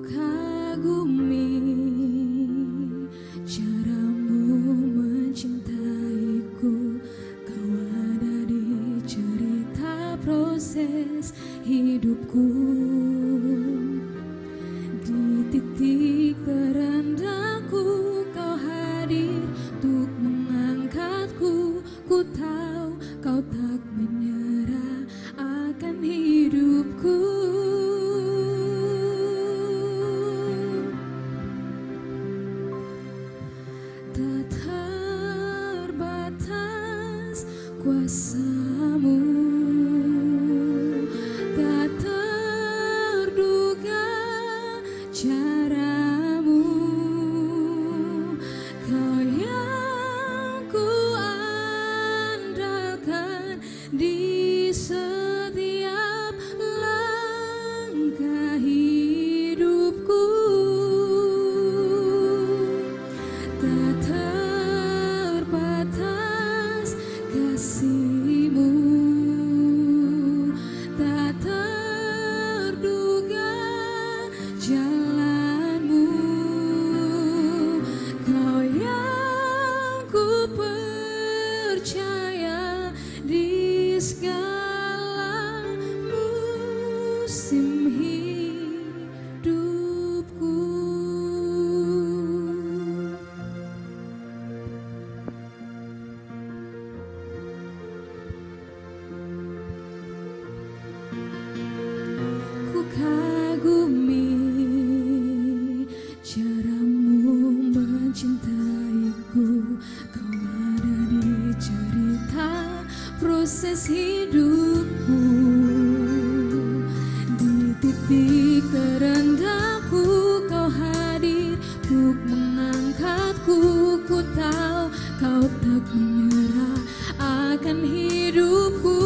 Kagumi caramu mencintaiku, kau ada di hidupku. Di titik terendahku kau hadir untuk mengangkatku. Ku tahu kau tak menyerah akan hidupku. Tak terbatas kuasa-Mu, tak terduga cara-Mu. Kau yang ku andalkan di setiap langkah hidupku. Tak terbatas kasih-Mu, tak terduga jalan-Mu. Kau yang ku percaya di segala musim hidupku. Ku kagumi cara-Mu mencintaiku. Kau ada di cerita proses hidupku. Di titik terendahku kau hadir untuk mengangkatku. Ku tahu kau tak menyerah akan hidupku.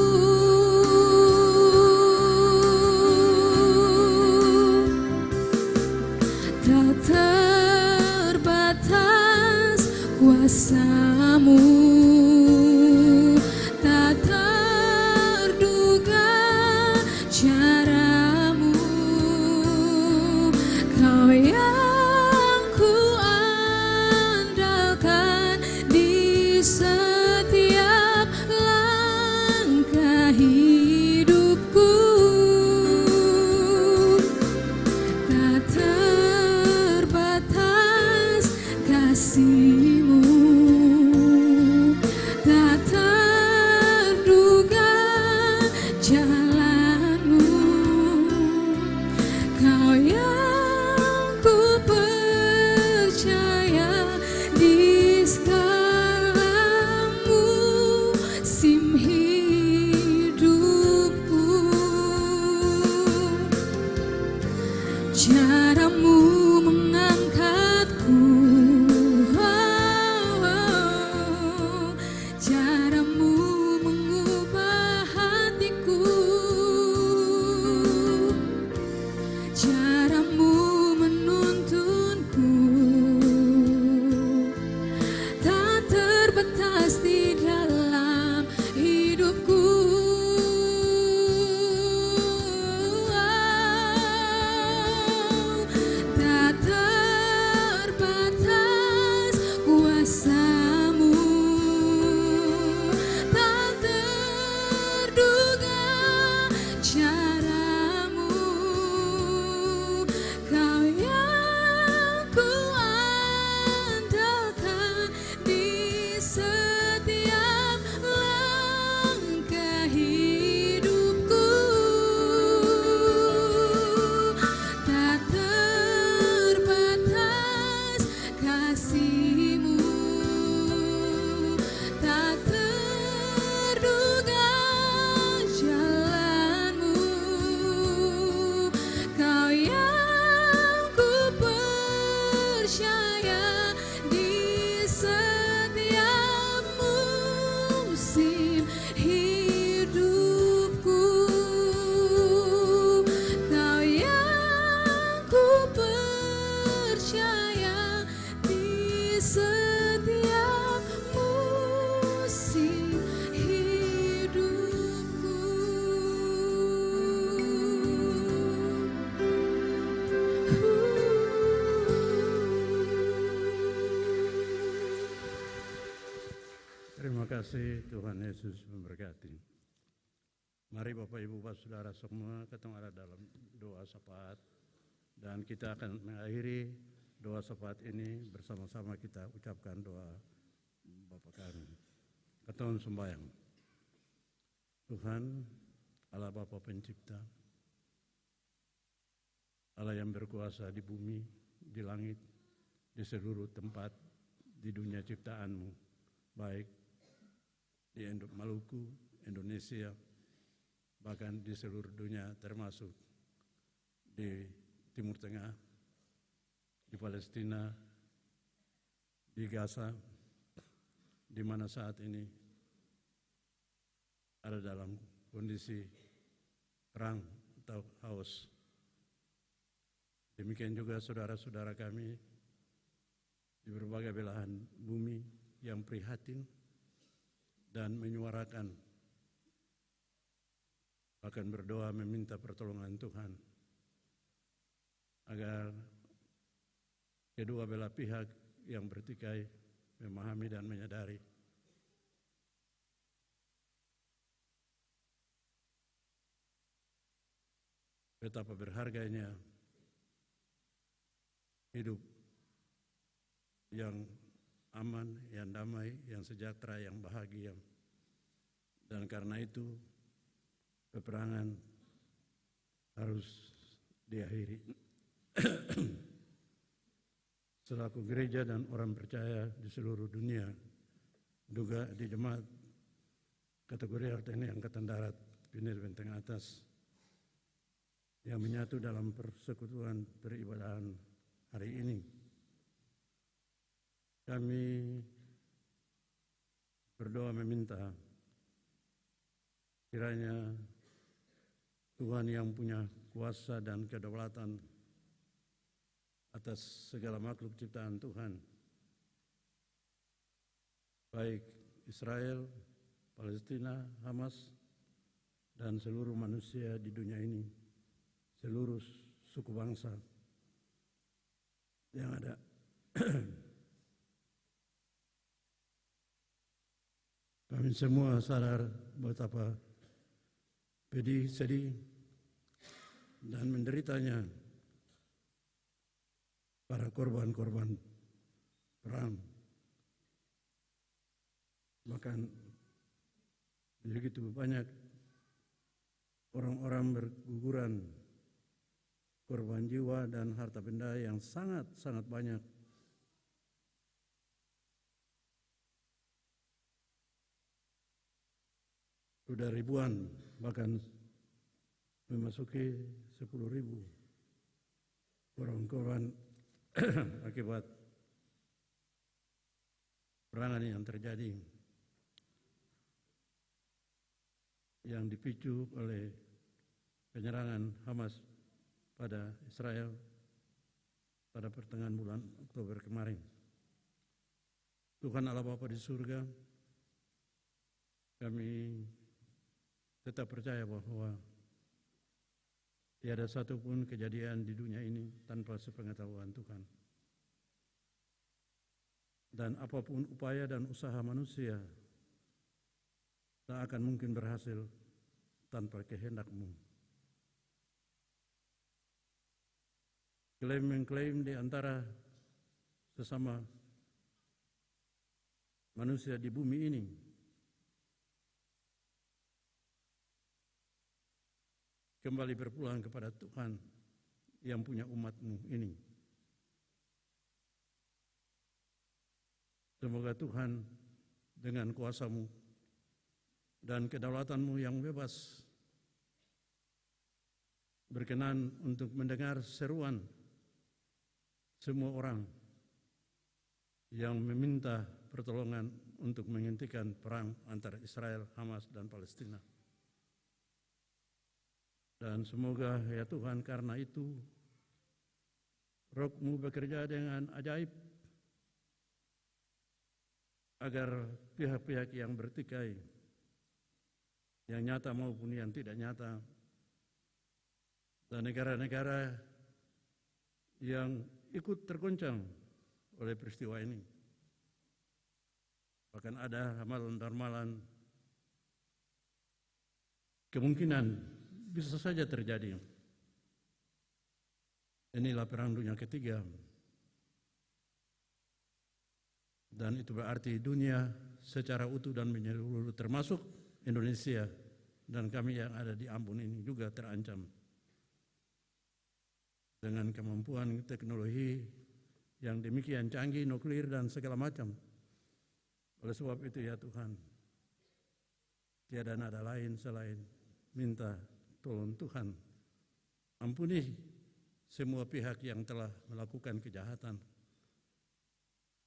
Tak terbatas kuasa-Mu, tak terduga cara-Mu. Kau yang ku andalkan di setiap langkah hidupku. Tak terbatas kasih-Mu, tak terduga jalan-Mu. Kau yang ku percaya di segala musim hidupku. Cara-Mu mengangkatku, cara-Mu mengubah hatiku. Cara-Mu menuntunku, tak terbatas di dalam hidupku. Tak terbatas kuasa-Mu, tak terduga cara-Mu. Kau yang ku andalkan di setiap langkah hidupku. Tak terbatas kasih-Mu, tak terduga jalan-Mu. Kau yang ku percaya di setiap musim hidupku. Kau yang ku percaya di setiap musim hidupku. Terima kasih, Tuhan Yesus memberkati. Mari Bapak Ibu Bapak Saudara semua ketemu ada dalam doa syafaat, dan kita akan mengakhiri doa syafaat ini bersama-sama kita ucapkan doa Bapa kami. Ketemu sembahyang. Tuhan Allah Bapa Pencipta, Allah yang berkuasa di bumi, di langit, di seluruh tempat di dunia ciptaan-Mu, baik di Maluku, Indonesia, bahkan di seluruh dunia termasuk di Timur Tengah, di Palestina, di Gaza, di mana saat ini ada dalam kondisi perang atau haus. Demikian juga saudara-saudara kami di berbagai belahan bumi yang prihatin dan menyuarakan, bahkan berdoa meminta pertolongan Tuhan agar kedua belah pihak yang bertikai memahami dan menyadari betapa berharganya hidup yang aman, yang damai, yang sejahtera, yang bahagia. Dan karena itu peperangan harus diakhiri. Selaku gereja dan orang percaya di seluruh dunia, juga di jemaat kategori RTNI Angkatan Darat Pinir Benteng Atas yang menyatu dalam persekutuan peribadahan hari ini, kami berdoa meminta kiranya Tuhan yang punya kuasa dan kedaulatan atas segala makhluk ciptaan Tuhan, baik Israel, Palestina, Hamas, dan seluruh manusia di dunia ini, seluruh suku bangsa yang ada. Kami semua sadar betapa pedih, sedih, dan menderitanya para korban-korban perang. Bahkan begitu banyak orang-orang berguguran, korban jiwa dan harta benda yang sangat-sangat banyak. Sudah ribuan, bahkan memasuki 10.000 korban akibat perangan yang terjadi, yang dipicu oleh penyerangan Hamas pada Israel pada pertengahan bulan Oktober kemarin. Tuhan Allah Bapa di surga, kami tetap percaya bahwa tiada satupun kejadian di dunia ini tanpa sepengetahuan Tuhan. Dan apapun upaya dan usaha manusia tak akan mungkin berhasil tanpa kehendak-Mu. Klaim-mengklaim di antara sesama manusia di bumi ini kembali berpulang kepada Tuhan yang punya umat-Mu ini. Semoga Tuhan dengan kuasa-Mu dan kedaulatan-Mu yang bebas berkenan untuk mendengar seruan semua orang yang meminta pertolongan untuk menghentikan perang antara Israel, Hamas, dan Palestina. Dan semoga ya Tuhan karena itu Roh-Mu bekerja dengan ajaib agar pihak-pihak yang bertikai, yang nyata maupun yang tidak nyata, dan negara-negara yang ikut tergoncang oleh peristiwa ini. Bahkan ada ramalan-ramalan kemungkinan bisa saja terjadi. Inilah perang dunia ketiga. Dan itu berarti dunia secara utuh dan menyeluruh termasuk Indonesia dan kami yang ada di Ambon ini juga terancam. Dengan kemampuan teknologi yang demikian canggih, nuklir dan segala macam. Oleh sebab itu ya Tuhan, tiada nada lain selain minta tolong Tuhan. Ampuni semua pihak yang telah melakukan kejahatan.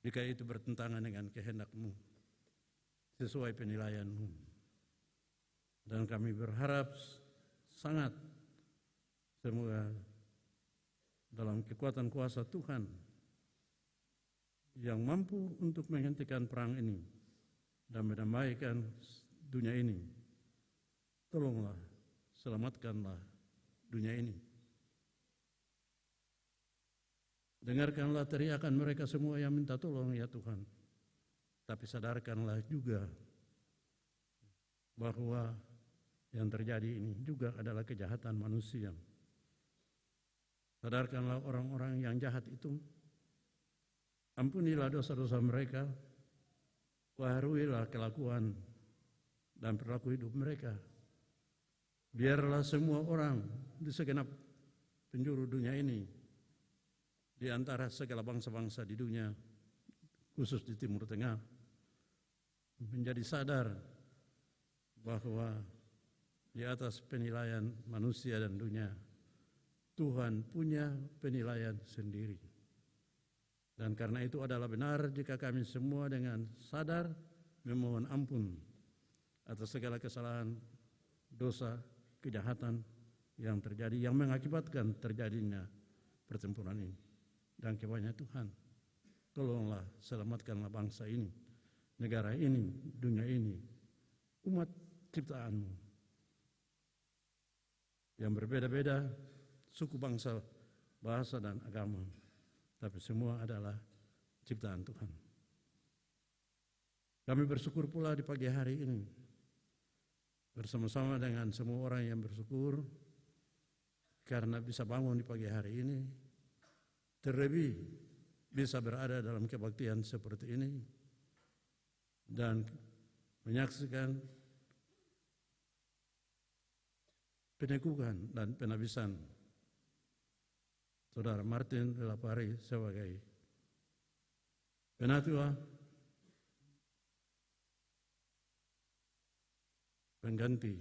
Jika itu bertentangan dengan kehendak-Mu, sesuai penilaian-Mu. Dan kami berharap sangat semoga dalam kekuatan kuasa Tuhan yang mampu untuk menghentikan perang ini dan mendamaikan dunia ini, tolonglah, selamatkanlah dunia ini. Dengarkanlah teriakan mereka semua yang minta tolong ya Tuhan. Tapi sadarkanlah juga bahwa yang terjadi ini juga adalah kejahatan manusia. Sadarkanlah orang-orang yang jahat itu. Ampunilah dosa-dosa mereka. Waharuilah kelakuan dan perilaku hidup mereka. Biarlah semua orang di segenap penjuru dunia ini, di antara segala bangsa-bangsa di dunia, khusus di Timur Tengah, menjadi sadar bahwa di atas penilaian manusia dan dunia, Tuhan punya penilaian sendiri. Dan karena itu adalah benar jika kami semua dengan sadar memohon ampun atas segala kesalahan, dosa, kejahatan yang terjadi, yang mengakibatkan terjadinya pertempuran ini. Dan kebanyakan Tuhan, tolonglah selamatkanlah bangsa ini, negara ini, dunia ini, umat ciptaan-Mu yang berbeda-beda, suku, bangsa, bahasa, dan agama, tapi semua adalah ciptaan Tuhan. Kami bersyukur pula di pagi hari ini, bersama-sama dengan semua orang yang bersyukur, karena bisa bangun di pagi hari ini, terlebih bisa berada dalam kebaktian seperti ini dan menyaksikan penekukan dan penabisan Saudara Martin Delapari sebagai penatua pengganti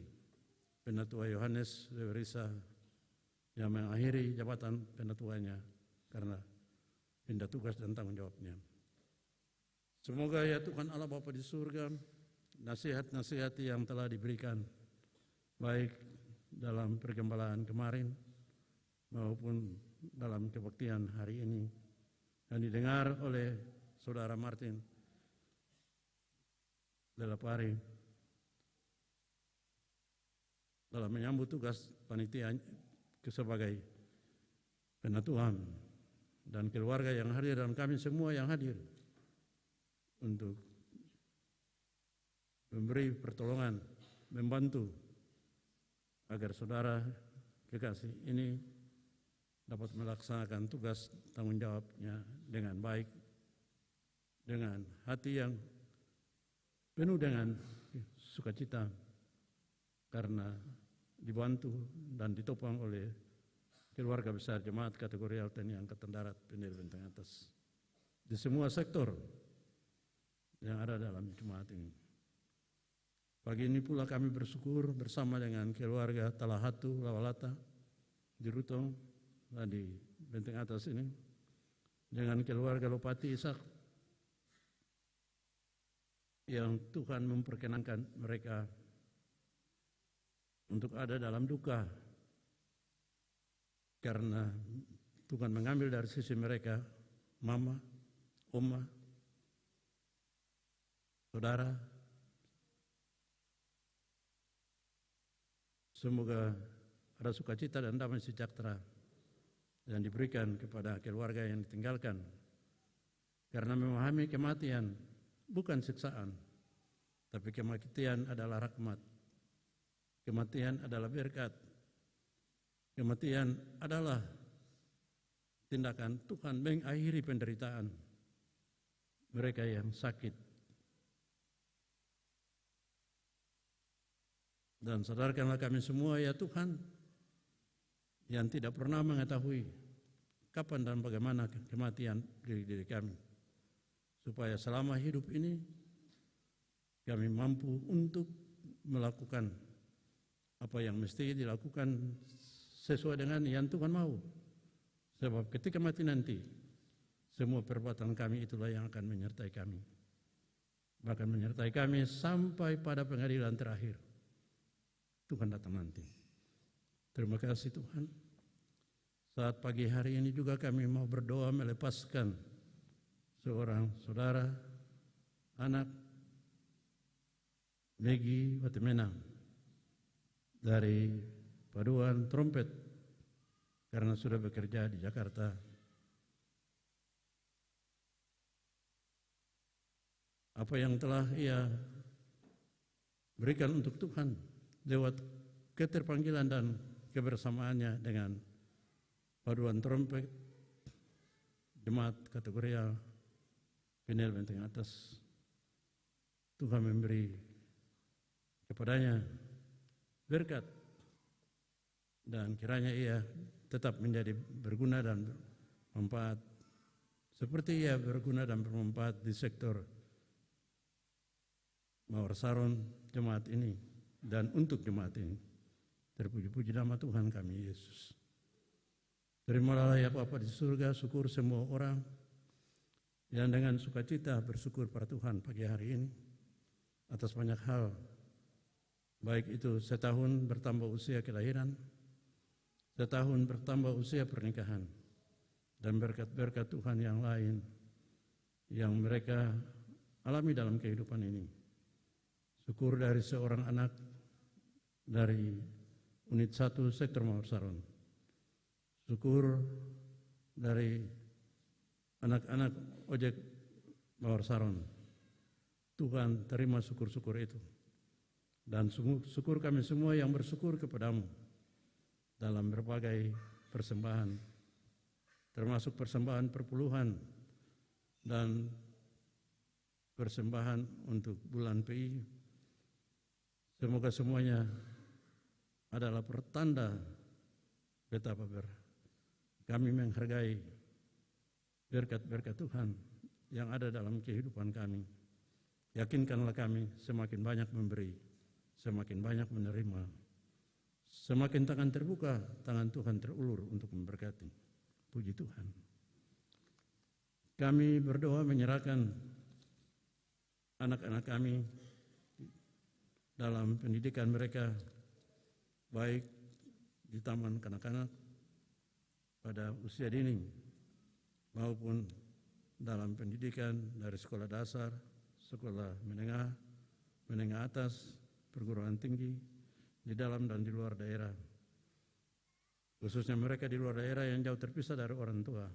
Penatua Yohanes Lewerisa yang mengakhiri jabatan penatuanya karena pindah tugas dan tanggung jawabnya. Semoga ya Tuhan Allah Bapa di surga, nasihat-nasihat yang telah diberikan baik dalam pergembalaan kemarin maupun dalam kebaktian hari ini dan didengar oleh Saudara Martin Delapari dalam menyambut tugas panitia sebagai penatuan dan keluarga yang hadir dan kami semua yang hadir untuk memberi pertolongan, membantu agar saudara kekasih ini dapat melaksanakan tugas tanggung jawabnya dengan baik, dengan hati yang penuh dengan sukacita karena dibantu dan ditopang oleh keluarga besar Jemaat Kategorial TNI Angkatan Darat Pendiri Benteng Atas di semua sektor yang ada dalam jemaat ini. Pagi ini pula kami bersyukur bersama dengan keluarga Talahatu Lawalata di Rutong dan di Benteng Atas ini, dengan keluarga Lopati Ishak yang Tuhan memperkenankan mereka untuk ada dalam duka karena Tuhan mengambil dari sisi mereka mama, oma, saudara. Semoga ada sukacita dan damai sejahtera yang diberikan kepada keluarga yang ditinggalkan, karena memahami kematian bukan siksaan, tapi kematian adalah rahmat Kematian adalah berkat. Kematian adalah tindakan Tuhan mengakhiri penderitaan mereka yang sakit. Dan sadarkanlah kami semua ya Tuhan, yang tidak pernah mengetahui kapan dan bagaimana kematian diri kami, supaya selama hidup ini kami mampu untuk melakukan apa yang mesti dilakukan sesuai dengan yang Tuhan mau. Sebab ketika mati nanti, semua perbuatan kami itulah yang akan menyertai kami. Bahkan menyertai kami sampai pada pengadilan terakhir. Tuhan datang nanti. Terima kasih Tuhan. Saat pagi hari ini juga kami mau berdoa melepaskan seorang saudara, anak Megi Watimena dari Paduan Trompet karena sudah bekerja di Jakarta. Apa yang telah ia berikan untuk Tuhan lewat keterpanggilan dan kebersamaannya dengan Paduan Trompet, jemaat kategori Pinel Benteng Atas, Tuhan memberi kepadanya berkat, dan kiranya ia tetap menjadi berguna dan bermanfaat seperti ia berguna dan bermanfaat di sektor Mawar Saron jemaat ini dan untuk jemaat ini. Terpuji-puji nama Tuhan kami Yesus. Terimalah ya Bapa di surga, syukur semua orang yang dengan sukacita bersyukur pada Tuhan pagi hari ini atas banyak hal, baik itu setahun bertambah usia kelahiran, setahun bertambah usia pernikahan, dan berkat-berkat Tuhan yang lain yang mereka alami dalam kehidupan ini. Syukur dari seorang anak dari unit 1 sektor Mawar Saron. Syukur dari anak-anak ojek Mawar Saron. Tuhan terima syukur-syukur itu. Dan syukur kami semua yang bersyukur kepadamu dalam berbagai persembahan, termasuk persembahan perpuluhan dan persembahan untuk bulan PI. Semoga semuanya adalah pertanda betapa kami menghargai berkat-berkat Tuhan yang ada dalam kehidupan kami. Yakinkanlah kami semakin banyak memberi, semakin banyak menerima, semakin tangan terbuka, tangan Tuhan terulur untuk memberkati. Puji Tuhan. Kami berdoa menyerahkan anak-anak kami dalam pendidikan mereka, baik di taman kanak-kanak pada usia dini maupun dalam pendidikan dari sekolah dasar, sekolah menengah, menengah atas, perguruan tinggi, di dalam dan di luar daerah. Khususnya mereka di luar daerah yang jauh terpisah dari orang tua,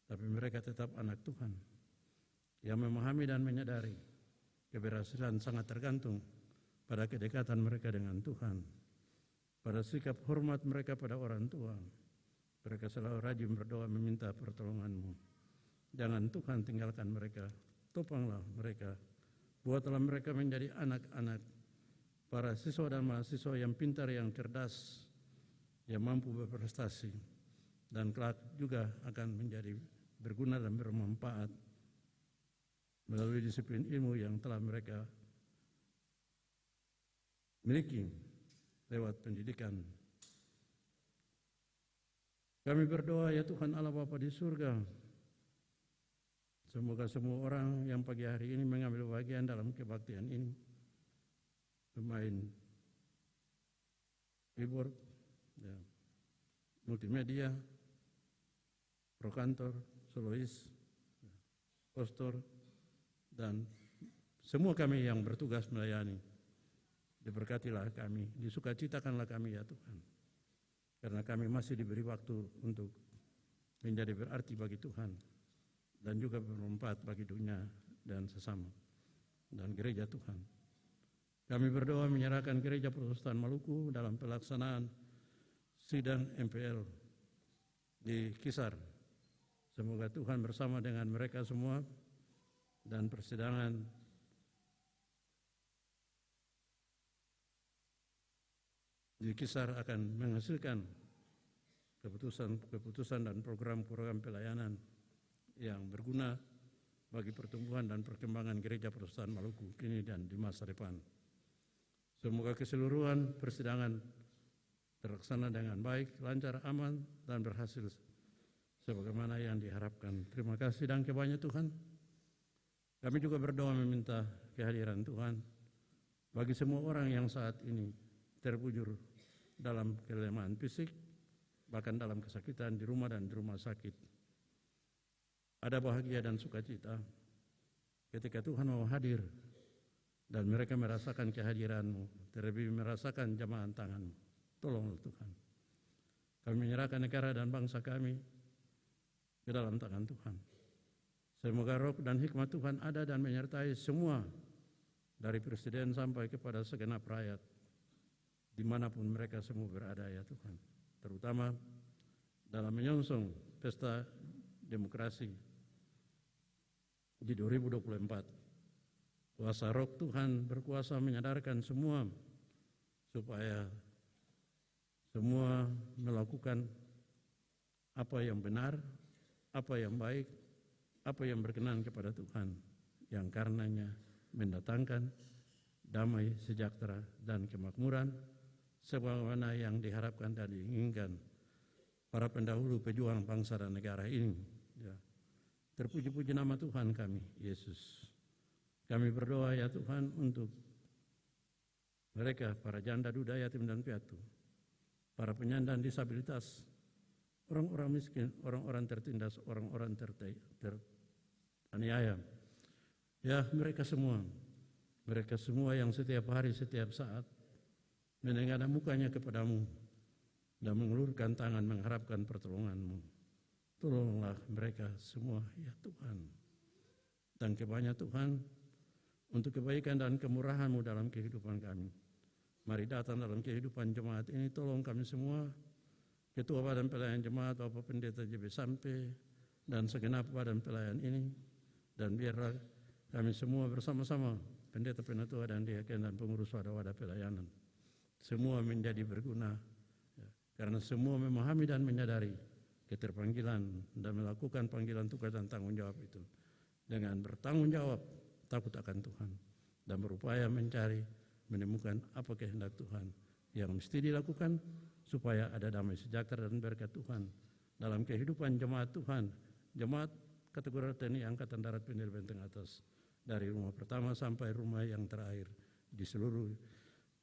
tapi mereka tetap anak Tuhan yang memahami dan menyadari keberhasilan sangat tergantung pada kedekatan mereka dengan Tuhan, pada sikap hormat mereka pada orang tua. Mereka selalu rajin berdoa meminta pertolongan-Mu. Jangan Tuhan tinggalkan mereka, topanglah mereka, buatlah mereka menjadi anak-anak, para siswa dan mahasiswa yang pintar, yang cerdas, yang mampu berprestasi, dan kelak juga akan menjadi berguna dan bermanfaat melalui disiplin ilmu yang telah mereka miliki lewat pendidikan. Kami berdoa ya Tuhan Allah Bapa di surga, semoga semua orang yang pagi hari ini mengambil bagian dalam kebaktian ini, pemain keyboard, ya, multimedia, prokantor, solois, pastor, dan semua kami yang bertugas melayani. Diberkatilah kami, disukacitakanlah kami ya Tuhan. Karena kami masih diberi waktu untuk menjadi berarti bagi Tuhan dan juga bermanfaat bagi dunia dan sesama dan gereja Tuhan. Kami berdoa menyerahkan Gereja Protestan Maluku dalam pelaksanaan sidang MPL di Kisar. Semoga Tuhan bersama dengan mereka semua dan persidangan di Kisar akan menghasilkan keputusan dan program-program pelayanan yang berguna bagi pertumbuhan dan perkembangan Gereja Protestan Maluku kini dan di masa depan. Semoga keseluruhan persidangan terlaksana dengan baik, lancar, aman, dan berhasil sebagaimana yang diharapkan. Terima kasih dan kebanyakan Tuhan. Kami juga berdoa meminta kehadiran Tuhan bagi semua orang yang saat ini terbujur dalam kelemahan fisik, bahkan dalam kesakitan di rumah dan di rumah sakit. Ada bahagia dan sukacita ketika Tuhan mau hadir dan mereka merasakan kehadiran-Mu, terlebih merasakan jamahan tangan-Mu. Tolonglah Tuhan. Kami menyerahkan negara dan bangsa kami ke dalam tangan Tuhan. Semoga roh dan hikmat Tuhan ada dan menyertai semua, dari presiden sampai kepada segenap rakyat, dimanapun mereka semua berada ya Tuhan. Terutama dalam menyongsong pesta demokrasi di 2024. Kuasa roh Tuhan berkuasa menyadarkan semua supaya semua melakukan apa yang benar, apa yang baik, apa yang berkenan kepada Tuhan, yang karenanya mendatangkan damai, sejahtera, dan kemakmuran sebagaimana yang diharapkan dan diinginkan para pendahulu pejuang bangsa dan negara ini. Ya. Terpuji-puji nama Tuhan kami, Yesus. Kami berdoa ya Tuhan untuk mereka, para janda, duda, yatim, dan piatu, para penyandang disabilitas, orang-orang miskin, orang-orang tertindas, orang-orang teraniaya. Ya, mereka semua yang setiap hari, setiap saat menengadah mukanya kepadamu dan mengulurkan tangan mengharapkan pertolongan-Mu. Tolonglah mereka semua ya Tuhan. Dan kebanyakan Tuhan, untuk kebaikan dan kemurahan-Mu dalam kehidupan kami. Mari datang dalam kehidupan jemaat ini, tolong kami semua, Ketua Badan Pelayan Jemaat, Bapak Pendeta JB Sampe, dan segenap badan pelayan ini, dan biarlah kami semua bersama-sama, pendeta penatua dan diaken dan pengurus wadah-wadah pelayanan, semua menjadi berguna, ya, karena semua memahami dan menyadari keterpanggilan dan melakukan panggilan tugas dan tanggung jawab itu dengan bertanggung jawab, takut akan Tuhan, dan berupaya menemukan apa kehendak Tuhan yang mesti dilakukan supaya ada damai sejahtera dan berkat Tuhan dalam kehidupan jemaat Tuhan, jemaat kategori TNI Angkatan Darat Pendil Benteng Atas, dari rumah pertama sampai rumah yang terakhir di seluruh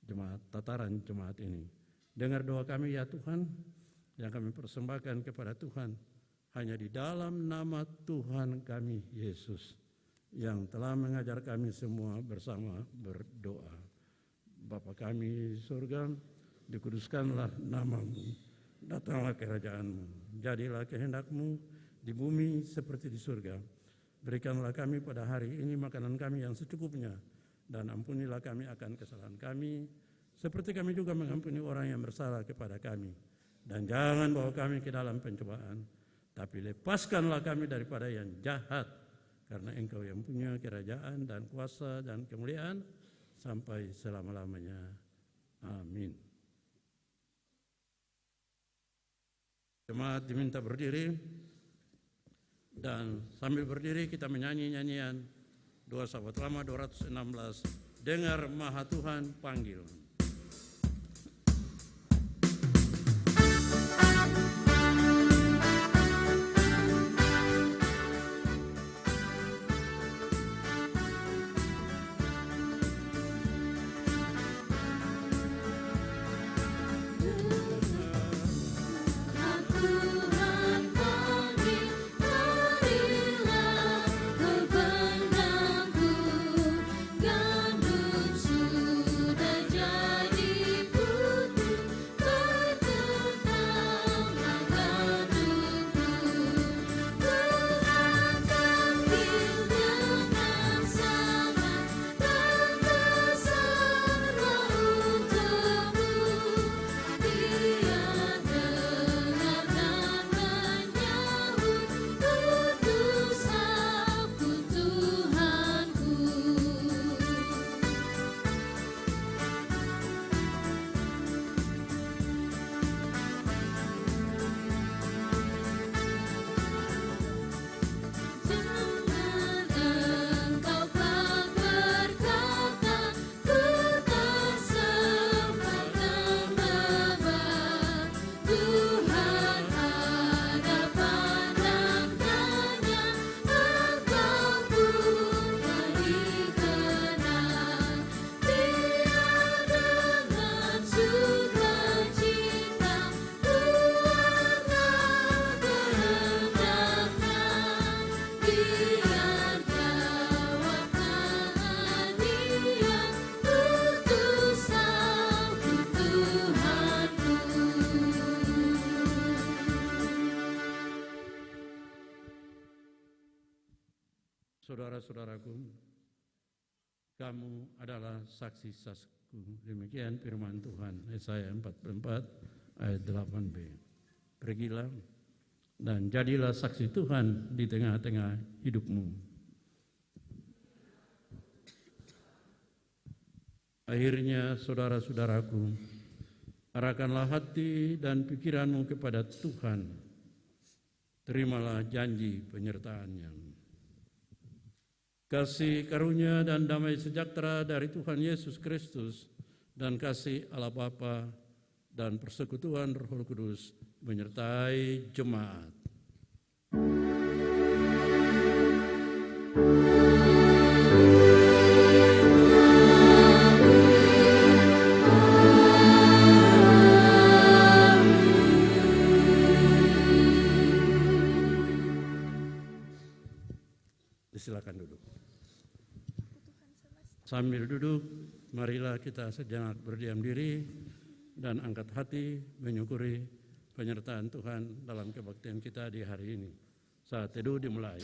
jemaat, tataran jemaat ini. Dengar doa kami ya Tuhan, yang kami persembahkan kepada Tuhan hanya di dalam nama Tuhan kami Yesus, yang telah mengajar kami semua bersama berdoa. Bapa kami di surga, dikuduskanlah nama-Mu, datanglah kerajaan-Mu, jadilah kehendak-Mu di bumi seperti di surga. Berikanlah kami pada hari ini makanan kami yang secukupnya, dan ampunilah kami akan kesalahan kami, seperti kami juga mengampuni orang yang bersalah kepada kami. Dan jangan bawa kami ke dalam pencobaan, tapi lepaskanlah kami daripada yang jahat, karena Engkau yang punya kerajaan dan kuasa dan kemuliaan sampai selama-lamanya. Amin. Jemaat diminta berdiri, dan sambil berdiri kita menyanyi nyanyian doa sahabat lama 216, dengar Maha Tuhan panggil. Gandum sudah jadi. saudara-saudaraku, kamu adalah saksi-saksiku. Demikian firman Tuhan, Yesaya 44 ayat 8b. Pergilah dan jadilah saksi Tuhan di tengah-tengah hidupmu. Akhirnya, saudara-saudaraku, arahkanlah hati dan pikiranmu kepada Tuhan. Terimalah janji penyertaan-Nya. Kasih karunia dan damai sejahtera dari Tuhan Yesus Kristus dan kasih Allah Bapa dan persekutuan Roh Kudus menyertai jemaat. Silakan duduk. Sambil duduk, marilah kita sejenak berdiam diri dan angkat hati menyukuri penyertaan Tuhan dalam kebaktian kita di hari ini. Saat teduh dimulai.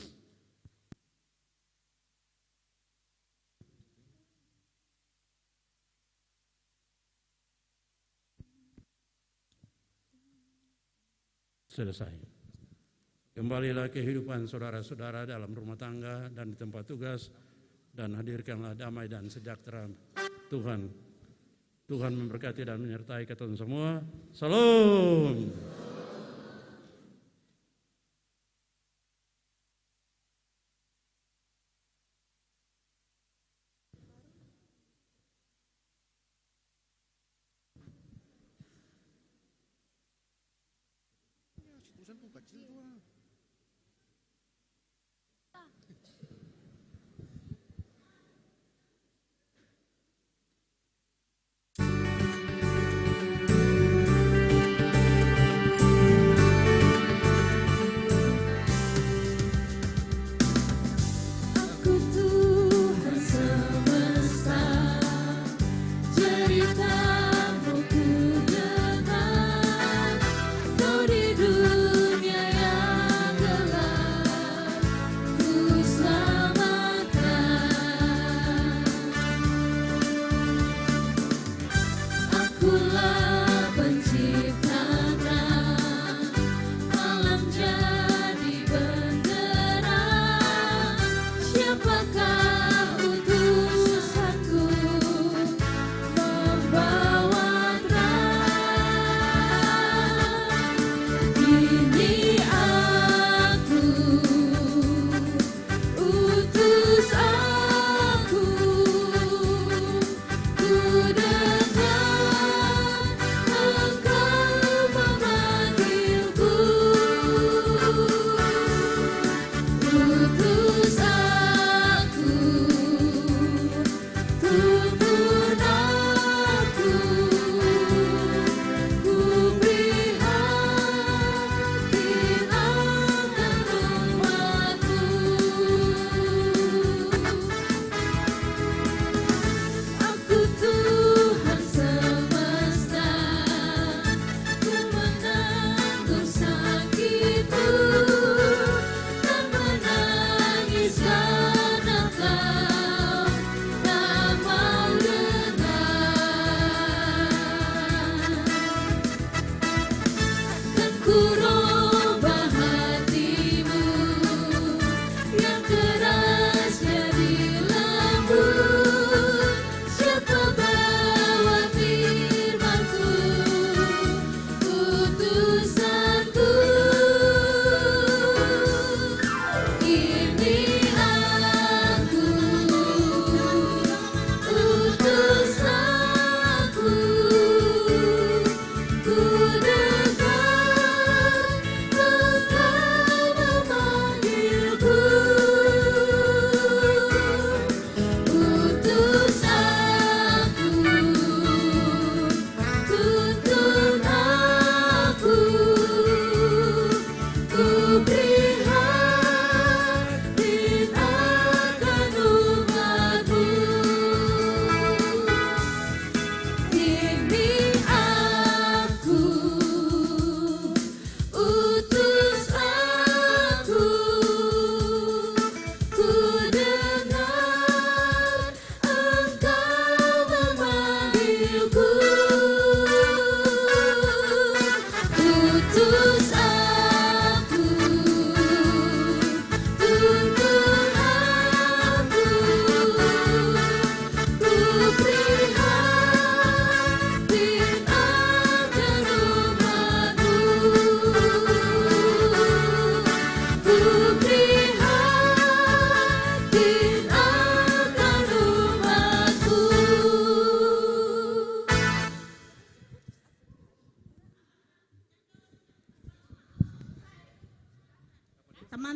Selesai. Kembalilah kehidupan saudara-saudara dalam rumah tangga dan di tempat tugas, dan hadirkanlah damai dan sejahtera Tuhan. Tuhan memberkati dan menyertai kita semua. Salam. Kau di dunia yang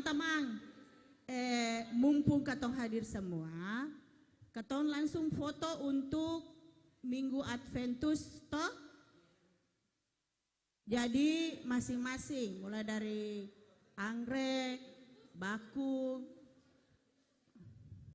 teman-teman, mumpung katong hadir semua, katong langsung foto untuk Minggu Adventus toh. Jadi masing-masing mulai dari anggrek, baku,